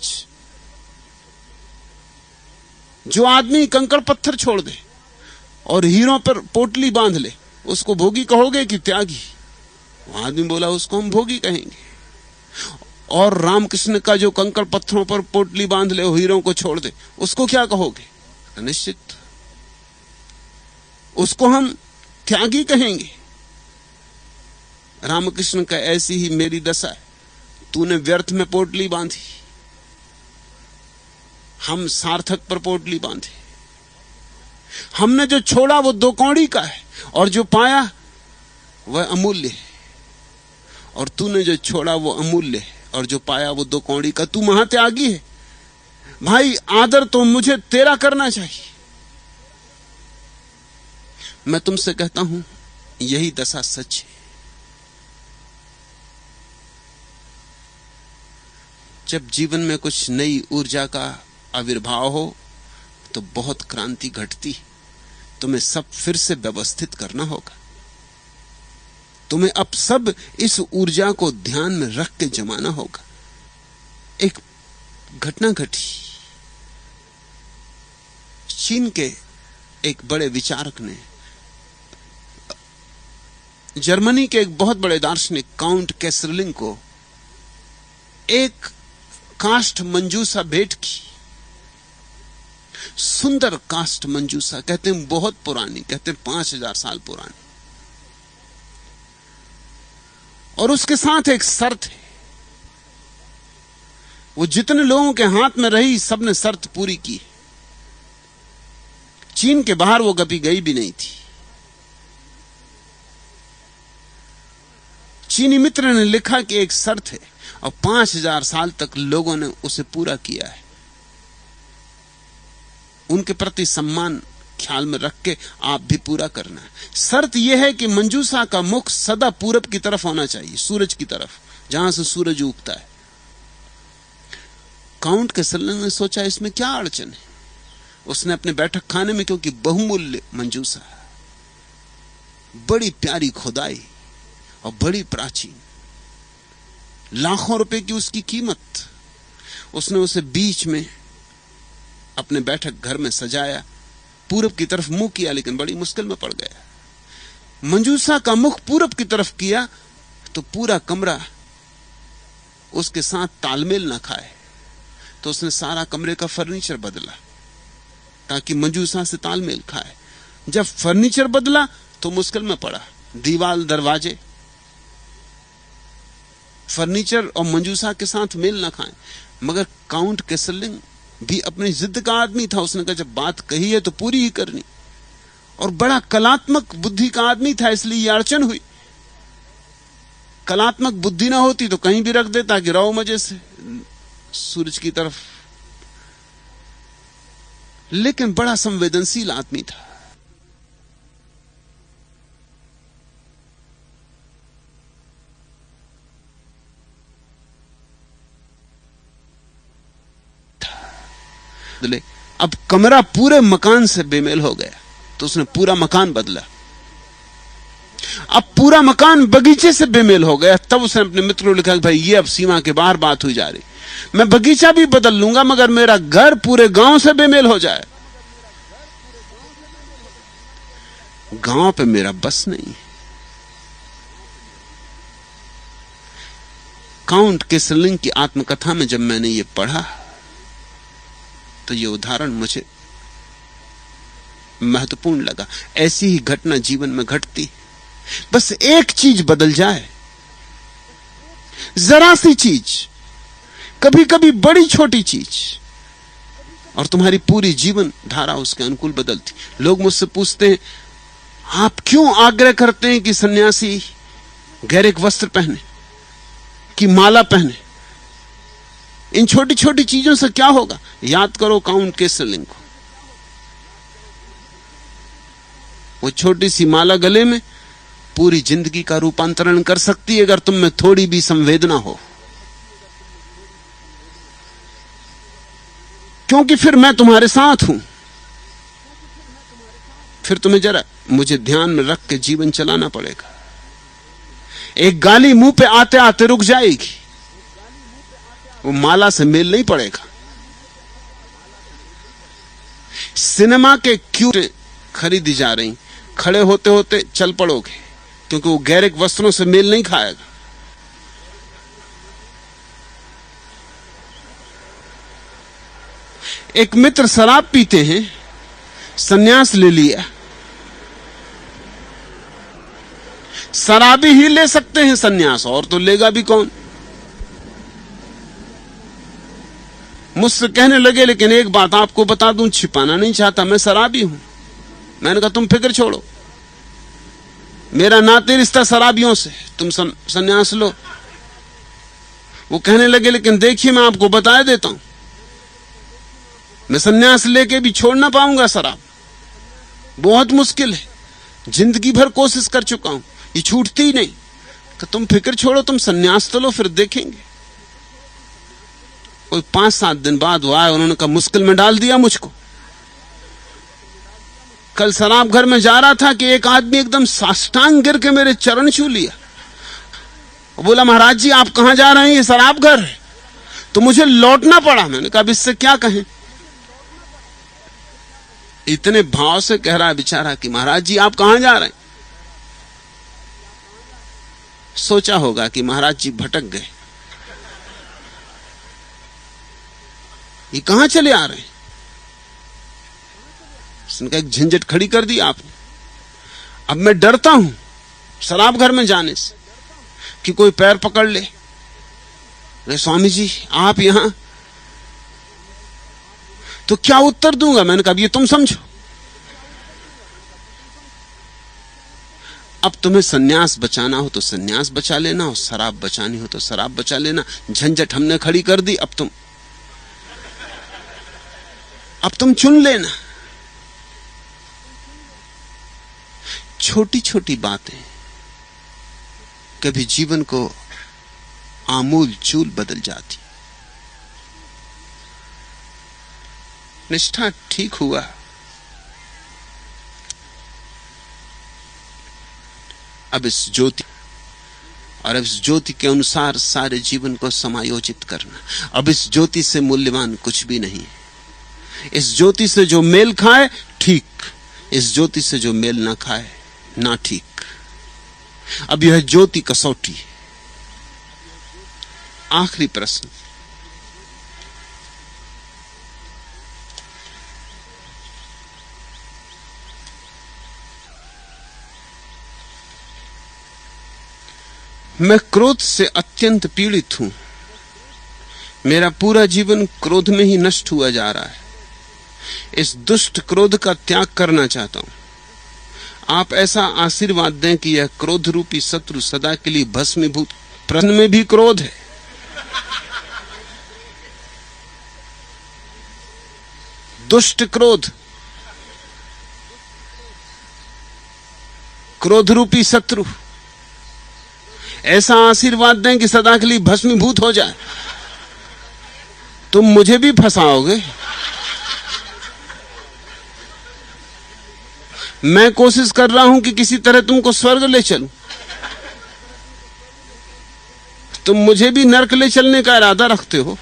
जो आदमी कंकड़ पत्थर छोड़ दे और हीरों पर पोटली बांध ले, उसको भोगी कहोगे कि त्यागी? वो आदमी बोला, उसको हम भोगी कहेंगे। और रामकृष्ण का जो कंकड़ पत्थरों पर पोटली बांध ले, हीरों को छोड़ दे, उसको क्या कहोगे? निश्चित उसको हम त्यागी कहेंगे। रामकृष्ण का, ऐसी ही मेरी दशा है, तूने व्यर्थ में पोटली बांधी, हम सार्थक पर पोटली बांधे। हमने जो छोड़ा वो 2 कौड़ी का है, और जो पाया वह अमूल्य है। और तूने जो छोड़ा वो अमूल्य है, और जो पाया वो 2 कौड़ी का। तू महात्यागी है भाई, आदर तो मुझे तेरा करना चाहिए। मैं तुमसे कहता हूं, यही दशा सच है। जब जीवन में कुछ नई ऊर्जा का आविर्भाव हो तो बहुत क्रांति घटती। तुम्हें सब फिर से व्यवस्थित करना होगा। तुम्हें अब सब इस ऊर्जा को ध्यान में रख के जमाना होगा। एक घटना घटी। चीन के एक बड़े विचारक ने जर्मनी के एक बहुत बड़े दार्शनिक काउंट कैसरलिंग को एक काष्ठ मंजूसा भेंट की। सुंदर काष्ठ मंजूसा, कहते हैं बहुत पुरानी, कहते हैं 5000 साल पुरानी। और उसके साथ एक शर्त है, वो जितने लोगों के हाथ में रही सबने शर्त पूरी की। चीन के बाहर वो कभी गई भी नहीं थी। चीनी मित्र ने लिखा कि एक शर्त है, और 5000 साल तक लोगों ने उसे पूरा किया है। उनके प्रति सम्मान ख्याल में रख के आप भी पूरा करना है। शर्त यह है कि मंजूसा का मुख सदा पूरब की तरफ होना चाहिए, सूरज की तरफ, जहां से सूरज उगता है। काउंट कैसरलिंग ने सोचा, इसमें क्या अड़चन है। उसने अपने बैठक खाने में, क्योंकि बहुमूल्य मंजूसा, बड़ी प्यारी खुदाई और बड़ी प्राचीन, लाखों रुपए की उसकी कीमत, उसने उसे बीच में अपने बैठक घर में सजाया, पूरब की तरफ मुंह किया, लेकिन बड़ी मुश्किल में पड़ गया। मंजूसा का मुख पूरब की तरफ किया तो पूरा कमरा उसके साथ तालमेल न खाए, तो उसने सारा कमरे का फर्नीचर बदला ताकि मंजूसा से तालमेल खाए। जब फर्नीचर बदला तो मुश्किल में पड़ा। दीवार, दरवाजे, फर्नीचर और मंजूसा के साथ मेल न खाएं। मगर काउंट कैसरलिंग भी अपनी जिद का आदमी था। उसने कहा, जब बात कही है तो पूरी ही करनी। और बड़ा कलात्मक बुद्धि का आदमी था, इसलिए यह अड़चन हुई। कलात्मक बुद्धि ना होती तो कहीं भी रख देता कि रहो मजे से सूरज की तरफ। लेकिन बड़ा संवेदनशील आदमी था। अब कमरा पूरे मकान से बेमेल हो गया, तो उसने पूरा मकान बदला। अब पूरा मकान बगीचे से बेमेल हो गया। तब उसने अपने मित्र को लिखा कि भाई, ये अब सीमा के बाहर बात हुई जा रही। मैं बगीचा भी बदल लूंगा, मगर मेरा घर पूरे गांव से बेमेल हो जाए। गांव पे मेरा बस नहीं। काउंट कैसरलिंग की आत्मकथा में जब मैंने ये पढ़ा तो ये उदाहरण मुझे महत्वपूर्ण लगा। ऐसी ही घटना जीवन में घटती, बस एक चीज बदल जाए, जरा सी चीज, कभी कभी बड़ी छोटी चीज, और तुम्हारी पूरी जीवन धारा उसके अनुकूल बदलती। लोग मुझसे पूछते हैं, आप क्यों आग्रह करते हैं कि सन्यासी गैरिक वस्त्र पहने, कि माला पहने? इन छोटी छोटी चीजों से क्या होगा? याद करो काउंट केसरलिंग को। वो छोटी सी माला गले में पूरी जिंदगी का रूपांतरण कर सकती है, अगर तुम में थोड़ी भी संवेदना हो। क्योंकि फिर मैं तुम्हारे साथ हूं, फिर तुम्हें जरा मुझे ध्यान में रख के जीवन चलाना पड़ेगा। एक गाली मुंह पे आते आते रुक जाएगी, वो माला से मेल नहीं पड़ेगा। सिनेमा के क्यों खरीदी जा रही, खड़े होते होते चल पड़ोगे, क्योंकि वो गैरिक वस्त्रों से मेल नहीं खाएगा। एक मित्र शराब पीते हैं, सन्यास ले लिया। शराबी ही ले सकते हैं सन्यास, और तो लेगा भी कौन? मुझसे कहने लगे, लेकिन एक बात आपको बता दूं, छिपाना नहीं चाहता, मैं शराबी हूं। मैंने कहा तुम फिक्र छोड़ो, मेरा नाते रिश्ता शराबियों से, तुम सन्यास लो। वो कहने लगे, लेकिन देखिए मैं आपको बता देता हूं, मैं सन्यास लेके भी छोड़ ना पाऊंगा शराब, बहुत मुश्किल है। जिंदगी भर कोशिश कर चुका हूं, ये छूटती ही नहीं। तो तुम फिक्र छोड़ो, तुम सन्यास तो लो, फिर देखेंगे। कोई 5-7 दिन बाद वो आए, उन्होंने कहा मुश्किल में डाल दिया मुझको। कल शराब घर में जा रहा था कि एक आदमी एकदम साष्टांग गिर के मेरे चरण छू लिया, बोला महाराज जी आप कहां जा रहे हैं, ये शराब घर है। तो मुझे लौटना पड़ा। मैंने कहा अब इससे क्या कहें। इतने भाव से कह रहा है बेचारा कि महाराज जी आप कहां जा रहे हैं। सोचा होगा कि महाराज जी भटक गए, ये कहां चले आ रहे हैं। उसने कहा एक झंझट खड़ी कर दी आपने। अब मैं डरता हूं शराब घर में जाने से कि कोई पैर पकड़ ले, स्वामी जी आप यहां। तो क्या उत्तर दूंगा? मैंने कहा ये तुम समझो। अब तुम्हें सन्यास बचाना हो तो सन्यास बचा लेना, और शराब बचानी हो तो शराब बचा लेना। झंझट हमने खड़ी कर दी, अब तुम चुन लेना। छोटी छोटी बातें कभी जीवन को आमूल चूल बदल जाती। निष्ठा ठीक हुआ, अब इस ज्योति और इस ज्योति के अनुसार सारे जीवन को समायोजित करना। अब इस ज्योति से मूल्यवान कुछ भी नहीं है। इस ज्योति से जो मेल खाए ठीक, इस ज्योति से जो मेल ना खाए ना ठीक। अब यह ज्योति कसौटी। आखिरी प्रश्न, मैं क्रोध से अत्यंत पीड़ित हूं। मेरा पूरा जीवन क्रोध में ही नष्ट हुआ जा रहा है। इस दुष्ट क्रोध का त्याग करना चाहता हूं। आप ऐसा आशीर्वाद दें कि यह क्रोध रूपी शत्रु सदा के लिए भस्मीभूत। प्रश्न में भी क्रोध है। दुष्ट क्रोध, क्रोध रूपी शत्रु, ऐसा आशीर्वाद दें कि सदा के लिए भस्मीभूत हो जाए। तुम मुझे भी फंसाओगे। मैं कोशिश कर रहा हूं कि किसी तरह तुमको स्वर्ग ले चलूं, तुम मुझे भी नरक ले चलने का इरादा रखते हो।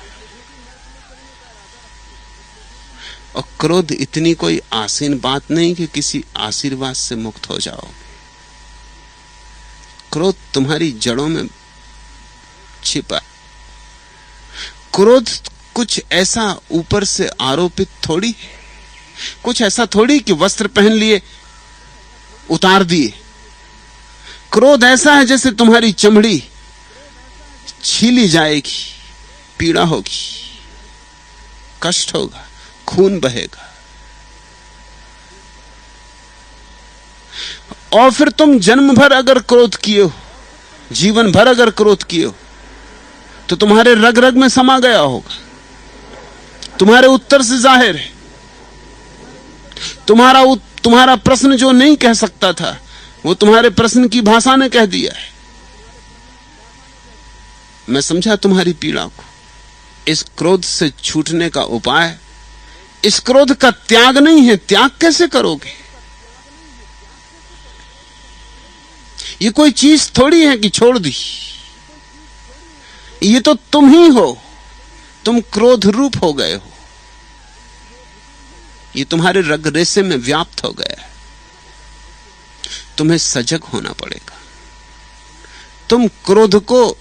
और क्रोध इतनी कोई आसीन बात नहीं कि किसी आशीर्वाद से मुक्त हो जाओ। क्रोध तुम्हारी जड़ों में छिपा। क्रोध कुछ ऐसा ऊपर से आरोपित थोड़ी है कुछ ऐसा थोड़ी कि वस्त्र पहन लिए उतार दिए। क्रोध ऐसा है जैसे तुम्हारी चमड़ी छीली जाएगी, पीड़ा होगी, कष्ट होगा, खून बहेगा, और फिर तुम जन्म भर अगर क्रोध किए हो, जीवन भर अगर क्रोध किए हो, तो तुम्हारे रग रग में समा गया होगा। तुम्हारे उत्तर से जाहिर है। तुम्हारा प्रश्न जो नहीं कह सकता था, वो तुम्हारे प्रश्न की भाषा ने कह दिया है। मैं समझा तुम्हारी पीड़ा को। इस क्रोध से छूटने का उपाय इस क्रोध का त्याग नहीं है। त्याग कैसे करोगे? ये कोई चीज थोड़ी है कि छोड़ दी। ये तो तुम ही हो। तुम क्रोध रूप हो गए हो। ये तुम्हारे रग रेशे में व्याप्त हो गया है। तुम्हें सजग होना पड़ेगा। तुम क्रोध को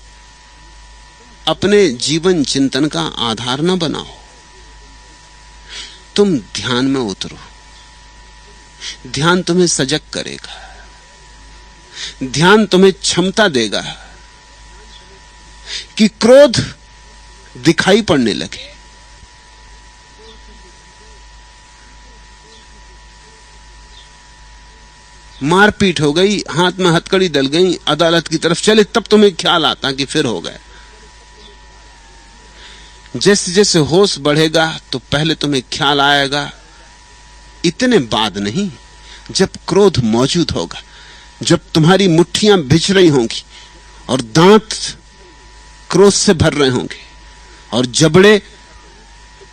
अपने जीवन चिंतन का आधार न बनाओ। तुम ध्यान में उतरो। ध्यान तुम्हें सजग करेगा। ध्यान तुम्हें क्षमता देगा कि क्रोध दिखाई पड़ने लगे। मारपीट हो गई, हाथ में हथकड़ी डल गई, अदालत की तरफ चले, तब तुम्हें ख्याल आता कि फिर हो गए। जैसे जैसे होश बढ़ेगा तो पहले तुम्हें ख्याल आएगा, इतने बाद नहीं, जब क्रोध मौजूद होगा, जब तुम्हारी मुट्ठियां भिज रही होंगी और दांत क्रोध से भर रहे होंगे और जबड़े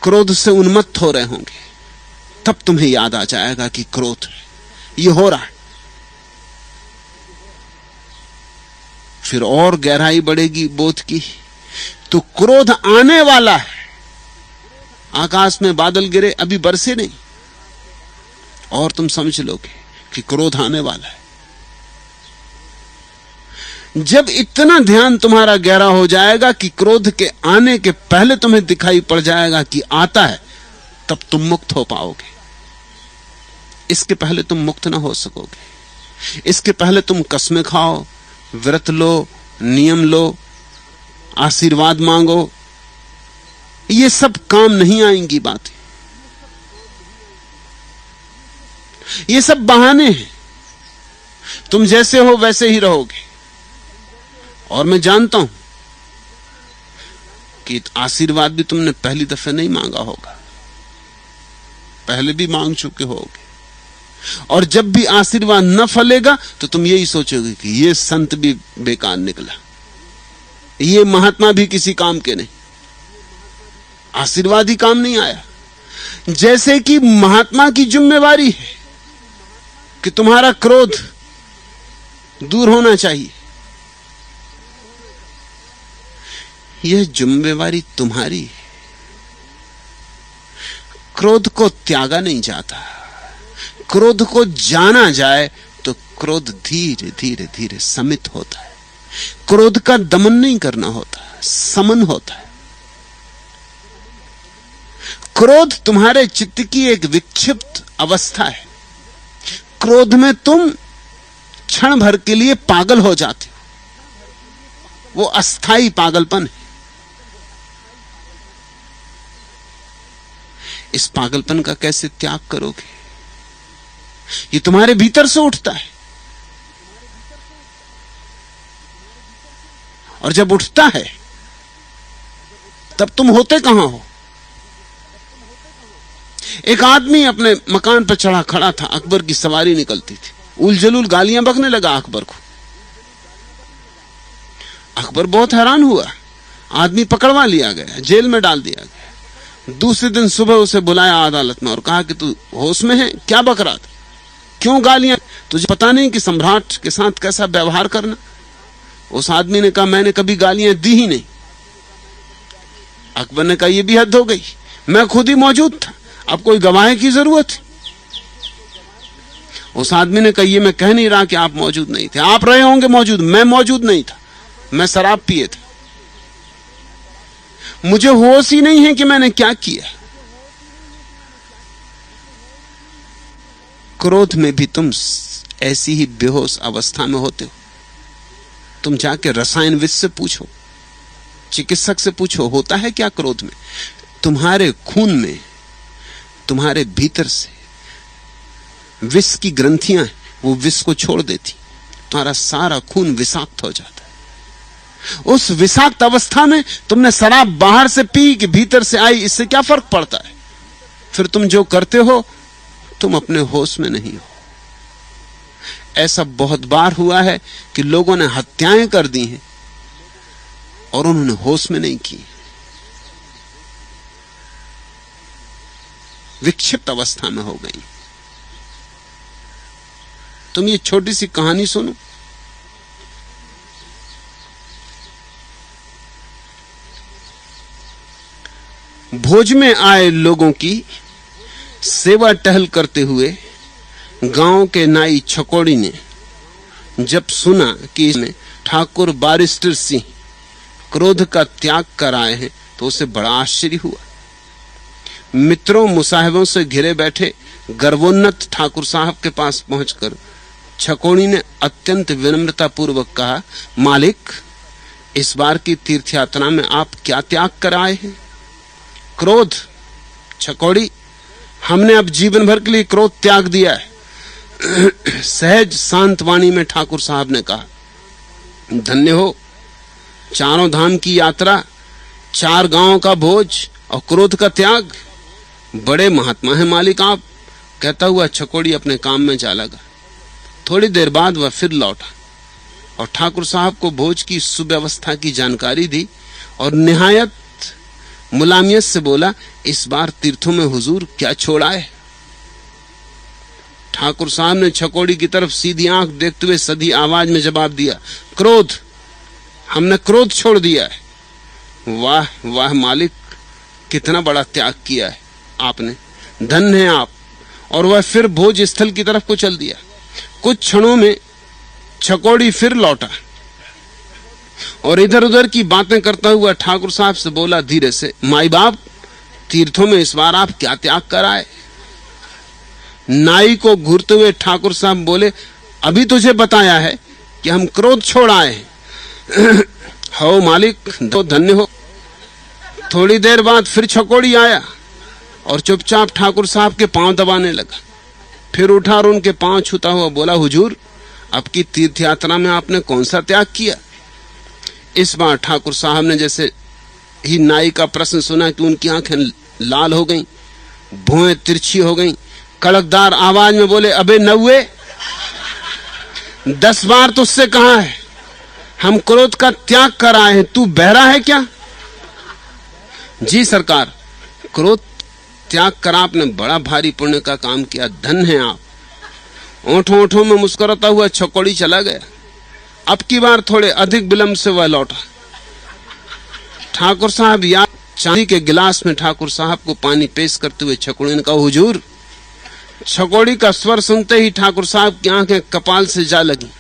क्रोध से उन्मत्त हो रहे होंगे, तब तुम्हें याद आ जाएगा कि क्रोध ये हो रहा है। फिर और गहराई बढ़ेगी बोध की, तो क्रोध आने वाला है। आकाश में बादल गिरे, अभी बरसे नहीं, और तुम समझ लोगे कि क्रोध आने वाला है। जब इतना ध्यान तुम्हारा गहरा हो जाएगा कि क्रोध के आने के पहले तुम्हें दिखाई पड़ जाएगा कि आता है, तब तुम मुक्त हो पाओगे। इसके पहले तुम मुक्त ना हो सकोगे। इसके पहले तुम कसमें खाओ, व्रत लो, नियम लो, आशीर्वाद मांगो, ये सब काम नहीं आएंगी बातें। ये सब बहाने हैं। तुम जैसे हो वैसे ही रहोगे। और मैं जानता हूं कि आशीर्वाद भी तुमने पहली दफे नहीं मांगा होगा, पहले भी मांग चुके होगे। और जब भी आशीर्वाद न फलेगा तो तुम यही सोचोगे कि ये संत भी बेकार निकला, ये महात्मा भी किसी काम के नहीं, आशीर्वाद ही काम नहीं आया। जैसे कि महात्मा की जिम्मेवारी है कि तुम्हारा क्रोध दूर होना चाहिए, यह जिम्मेवारी तुम्हारी है। क्रोध को त्यागा नहीं जाता। क्रोध को जाना जाए तो क्रोध धीरे धीरे धीरे शमित होता है। क्रोध का दमन नहीं करना होता, समन होता है। क्रोध तुम्हारे चित्त की एक विक्षिप्त अवस्था है। क्रोध में तुम क्षण भर के लिए पागल हो जाते हो। वो अस्थाई पागलपन है। इस पागलपन का कैसे त्याग करोगे? ये तुम्हारे भीतर से उठता है, और जब उठता है तब तुम होते कहां हो? एक आदमी अपने मकान पर चढ़ा खड़ा था, अकबर की सवारी निकलती थी, उलझुल गालियां बकने लगा अकबर को। अकबर बहुत हैरान हुआ। आदमी पकड़वा लिया गया, जेल में डाल दिया गया। दूसरे दिन सुबह उसे बुलाया अदालत में और कहा कि तू होश में है? क्या बक रहा था? क्यों गालियां? तुझे पता नहीं कि सम्राट के साथ कैसा व्यवहार करना? उस आदमी ने कहा, मैंने कभी गालियां दी ही नहीं। अकबर ने कहा, यह भी हद हो गई, मैं खुद ही मौजूद था, अब कोई गवाह की जरूरत है? उस आदमी ने कहा, यह मैं कह नहीं रहा कि आप मौजूद नहीं थे, आप रहे होंगे मौजूद, मैं मौजूद नहीं था, मैं शराब पिए था, मुझे होश ही नहीं है कि मैंने क्या किया। क्रोध में भी तुम ऐसी ही बेहोश अवस्था में होते हो। तुम जाके रसायनविद से पूछो, चिकित्सक से पूछो, होता है क्या क्रोध में? तुम्हारे खून में, तुम्हारे भीतर से विष की ग्रंथियां हैं, वो विष को छोड़ देती, तुम्हारा सारा खून विषाक्त हो जाता है। उस विषाक्त अवस्था में तुमने शराब बाहर से पी कि भीतर से आई, इससे क्या फर्क पड़ता है? फिर तुम जो करते हो तुम अपने होश में नहीं हो। ऐसा बहुत बार हुआ है कि लोगों ने हत्याएं कर दी हैं और उन्होंने होश में नहीं की, विक्षिप्त अवस्था में हो गई। तुम ये छोटी सी कहानी सुनो। भोज में आए लोगों की सेवा टहल करते हुए गांव के नाई छकोड़ी ने जब सुना कि इसमें ठाकुर बारिस्टर सिंह क्रोध का त्याग कर आए हैं तो उसे बड़ा आश्चर्य हुआ। मित्रों मुसाहिबों से घिरे बैठे गर्वोन्नत ठाकुर साहब के पास पहुंचकर छकोड़ी ने अत्यंत विनम्रता पूर्वक कहा, मालिक, इस बार की तीर्थ यात्रा में आप क्या त्याग कर आए हैं? क्रोध। छकोड़ी, हमने अब जीवन भर के लिए क्रोध त्याग दिया है। सहज शांत वाणी में ठाकुर साहब ने कहा, धन्य हो, चारों धाम की यात्रा, 4 गांवों का भोज और क्रोध का त्याग, बड़े महात्मा है मालिक आप। कहता हुआ छकोड़ी अपने काम में जा लगा। थोड़ी देर बाद वह फिर लौटा और ठाकुर साहब को भोज की सुव्यवस्था की जानकारी दी और निहायत मुलामियत से बोला, इस बार तीर्थों में हुजूर क्या छोड़ा है? ठाकुर साहब ने छकोड़ी की तरफ सीधी आंख देखते हुए सधी आवाज में जवाब दिया, क्रोध, हमने क्रोध छोड़ दिया है। वाह वाह मालिक, कितना बड़ा त्याग किया है आपने, धन्य है आप। और वह फिर भोज स्थल की तरफ को चल दिया। कुछ क्षणों में छकोड़ी फिर लौटा और इधर उधर की बातें करता हुआ ठाकुर साहब से बोला धीरे से, माई बाप, तीर्थों में इस बार आप क्या त्याग कर आए? नाई को घूरते हुए ठाकुर साहब बोले, अभी तुझे बताया है कि हम क्रोध छोड़ आए हैं। हो मालिक, तो धन्य हो। थोड़ी देर बाद फिर छकोड़ी आया और चुपचाप ठाकुर साहब के पांव दबाने लगा। फिर उठा और उनके पांव छूता हुआ बोला, हुजूर, अब की तीर्थ यात्रा में आपने कौन सा त्याग किया? इस बार ठाकुर साहब ने जैसे ही नाई का प्रश्न सुना कि उनकी आंखें लाल हो गईं, भौहें तिरछी हो गईं, कड़कदार आवाज में बोले, अबे नौवे, 10 बार तुझसे कहा है हम क्रोध का त्याग कर आए हैं, तू बहरा है क्या? जी सरकार, क्रोध त्याग कर आपने बड़ा भारी पुण्य का काम किया, धन्य है आप। ओंठों ओंठों में मुस्कुराता हुआ छकोड़ी चला गया। अब की बार थोड़े अधिक विलंब से वह लौटा। ठाकुर साहब या चांदी के गिलास में ठाकुर साहब को पानी पेश करते हुए छकोड़ी ने कहा, हुजूर। छकोड़ी का स्वर सुनते ही ठाकुर साहब की आंखें कपाल से जा लगी।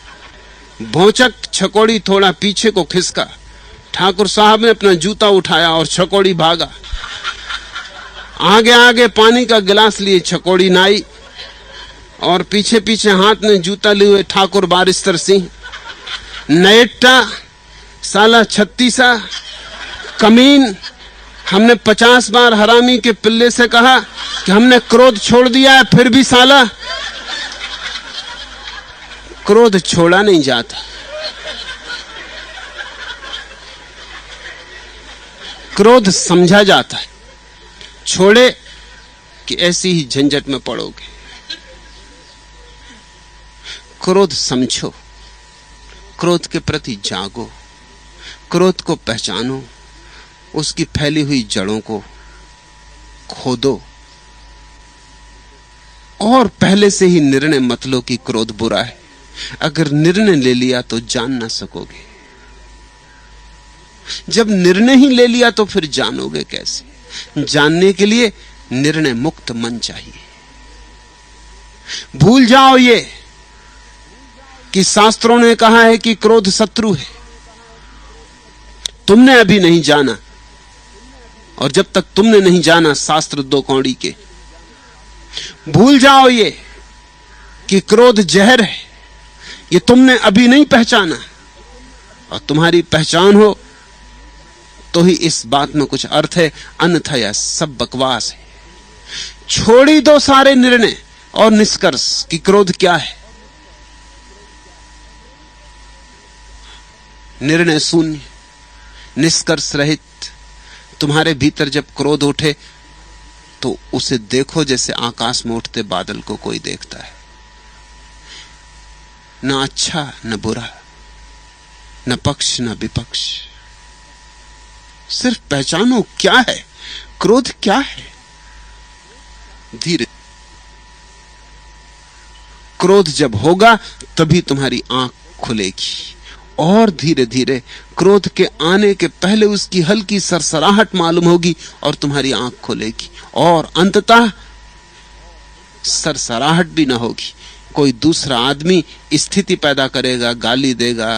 भौचक छकोड़ी थोड़ा पीछे को खिसका। ठाकुर साहब ने अपना जूता उठाया और छकोड़ी भागा। आगे आगे पानी का गिलास लिए छकोड़ी नाई और पीछे पीछे हाथ में जूता लिए हुए ठाकुर बारिस्टर सिंह। नएट्टा, साला छत्तीसा, कमीन, हमने 50 बार हरामी के पिल्ले से कहा कि हमने क्रोध छोड़ दिया है, फिर भी साला क्रोध छोड़ा नहीं जाता। क्रोध समझा जाता है, छोड़े कि ऐसी ही झंझट में पड़ोगे। क्रोध समझो, क्रोध के प्रति जागो, क्रोध को पहचानो, उसकी फैली हुई जड़ों को खोदो और पहले से ही निर्णय मत लो कि क्रोध बुरा है। अगर निर्णय ले लिया तो जान ना सकोगे। जब निर्णय ही ले लिया तो फिर जानोगे कैसे? जानने के लिए निर्णय मुक्त मन चाहिए। भूल जाओ ये कि शास्त्रों ने कहा है कि क्रोध शत्रु है। तुमने अभी नहीं जाना, और जब तक तुमने नहीं जाना शास्त्र 2 कौड़ी के। भूल जाओ ये कि क्रोध जहर है, ये तुमने अभी नहीं पहचाना, और तुम्हारी पहचान हो तो ही इस बात में कुछ अर्थ है, अन्यथा यह सब बकवास है। छोड़ ही दो सारे निर्णय और निष्कर्ष कि क्रोध क्या है। निर्णय शून्य, निष्कर्ष रहित। तुम्हारे भीतर जब क्रोध उठे तो उसे देखो जैसे आकाश में उठते बादल को कोई देखता है, न अच्छा न बुरा, न पक्ष न विपक्ष। सिर्फ पहचानो क्या है क्रोध, क्या है। धीरे क्रोध जब होगा तभी तुम्हारी आंख खुलेगी, और धीरे धीरे क्रोध के आने के पहले उसकी हल्की सरसराहट मालूम होगी और तुम्हारी आंख खुलेगी, और अंततः सरसराहट भी ना होगी। कोई दूसरा आदमी स्थिति पैदा करेगा, गाली देगा,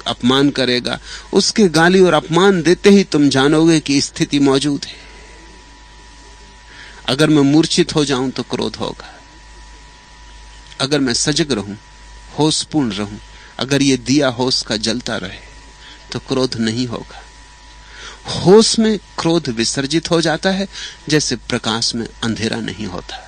अपमान करेगा, उसके गाली और अपमान देते ही तुम जानोगे कि स्थिति मौजूद है। अगर मैं मूर्छित हो जाऊं तो क्रोध होगा, अगर मैं सजग रहूं, होशपूर्ण रहूं, अगर ये दिया होश का जलता रहे तो क्रोध नहीं होगा। होश में क्रोध विसर्जित हो जाता है, जैसे प्रकाश में अंधेरा नहीं होता।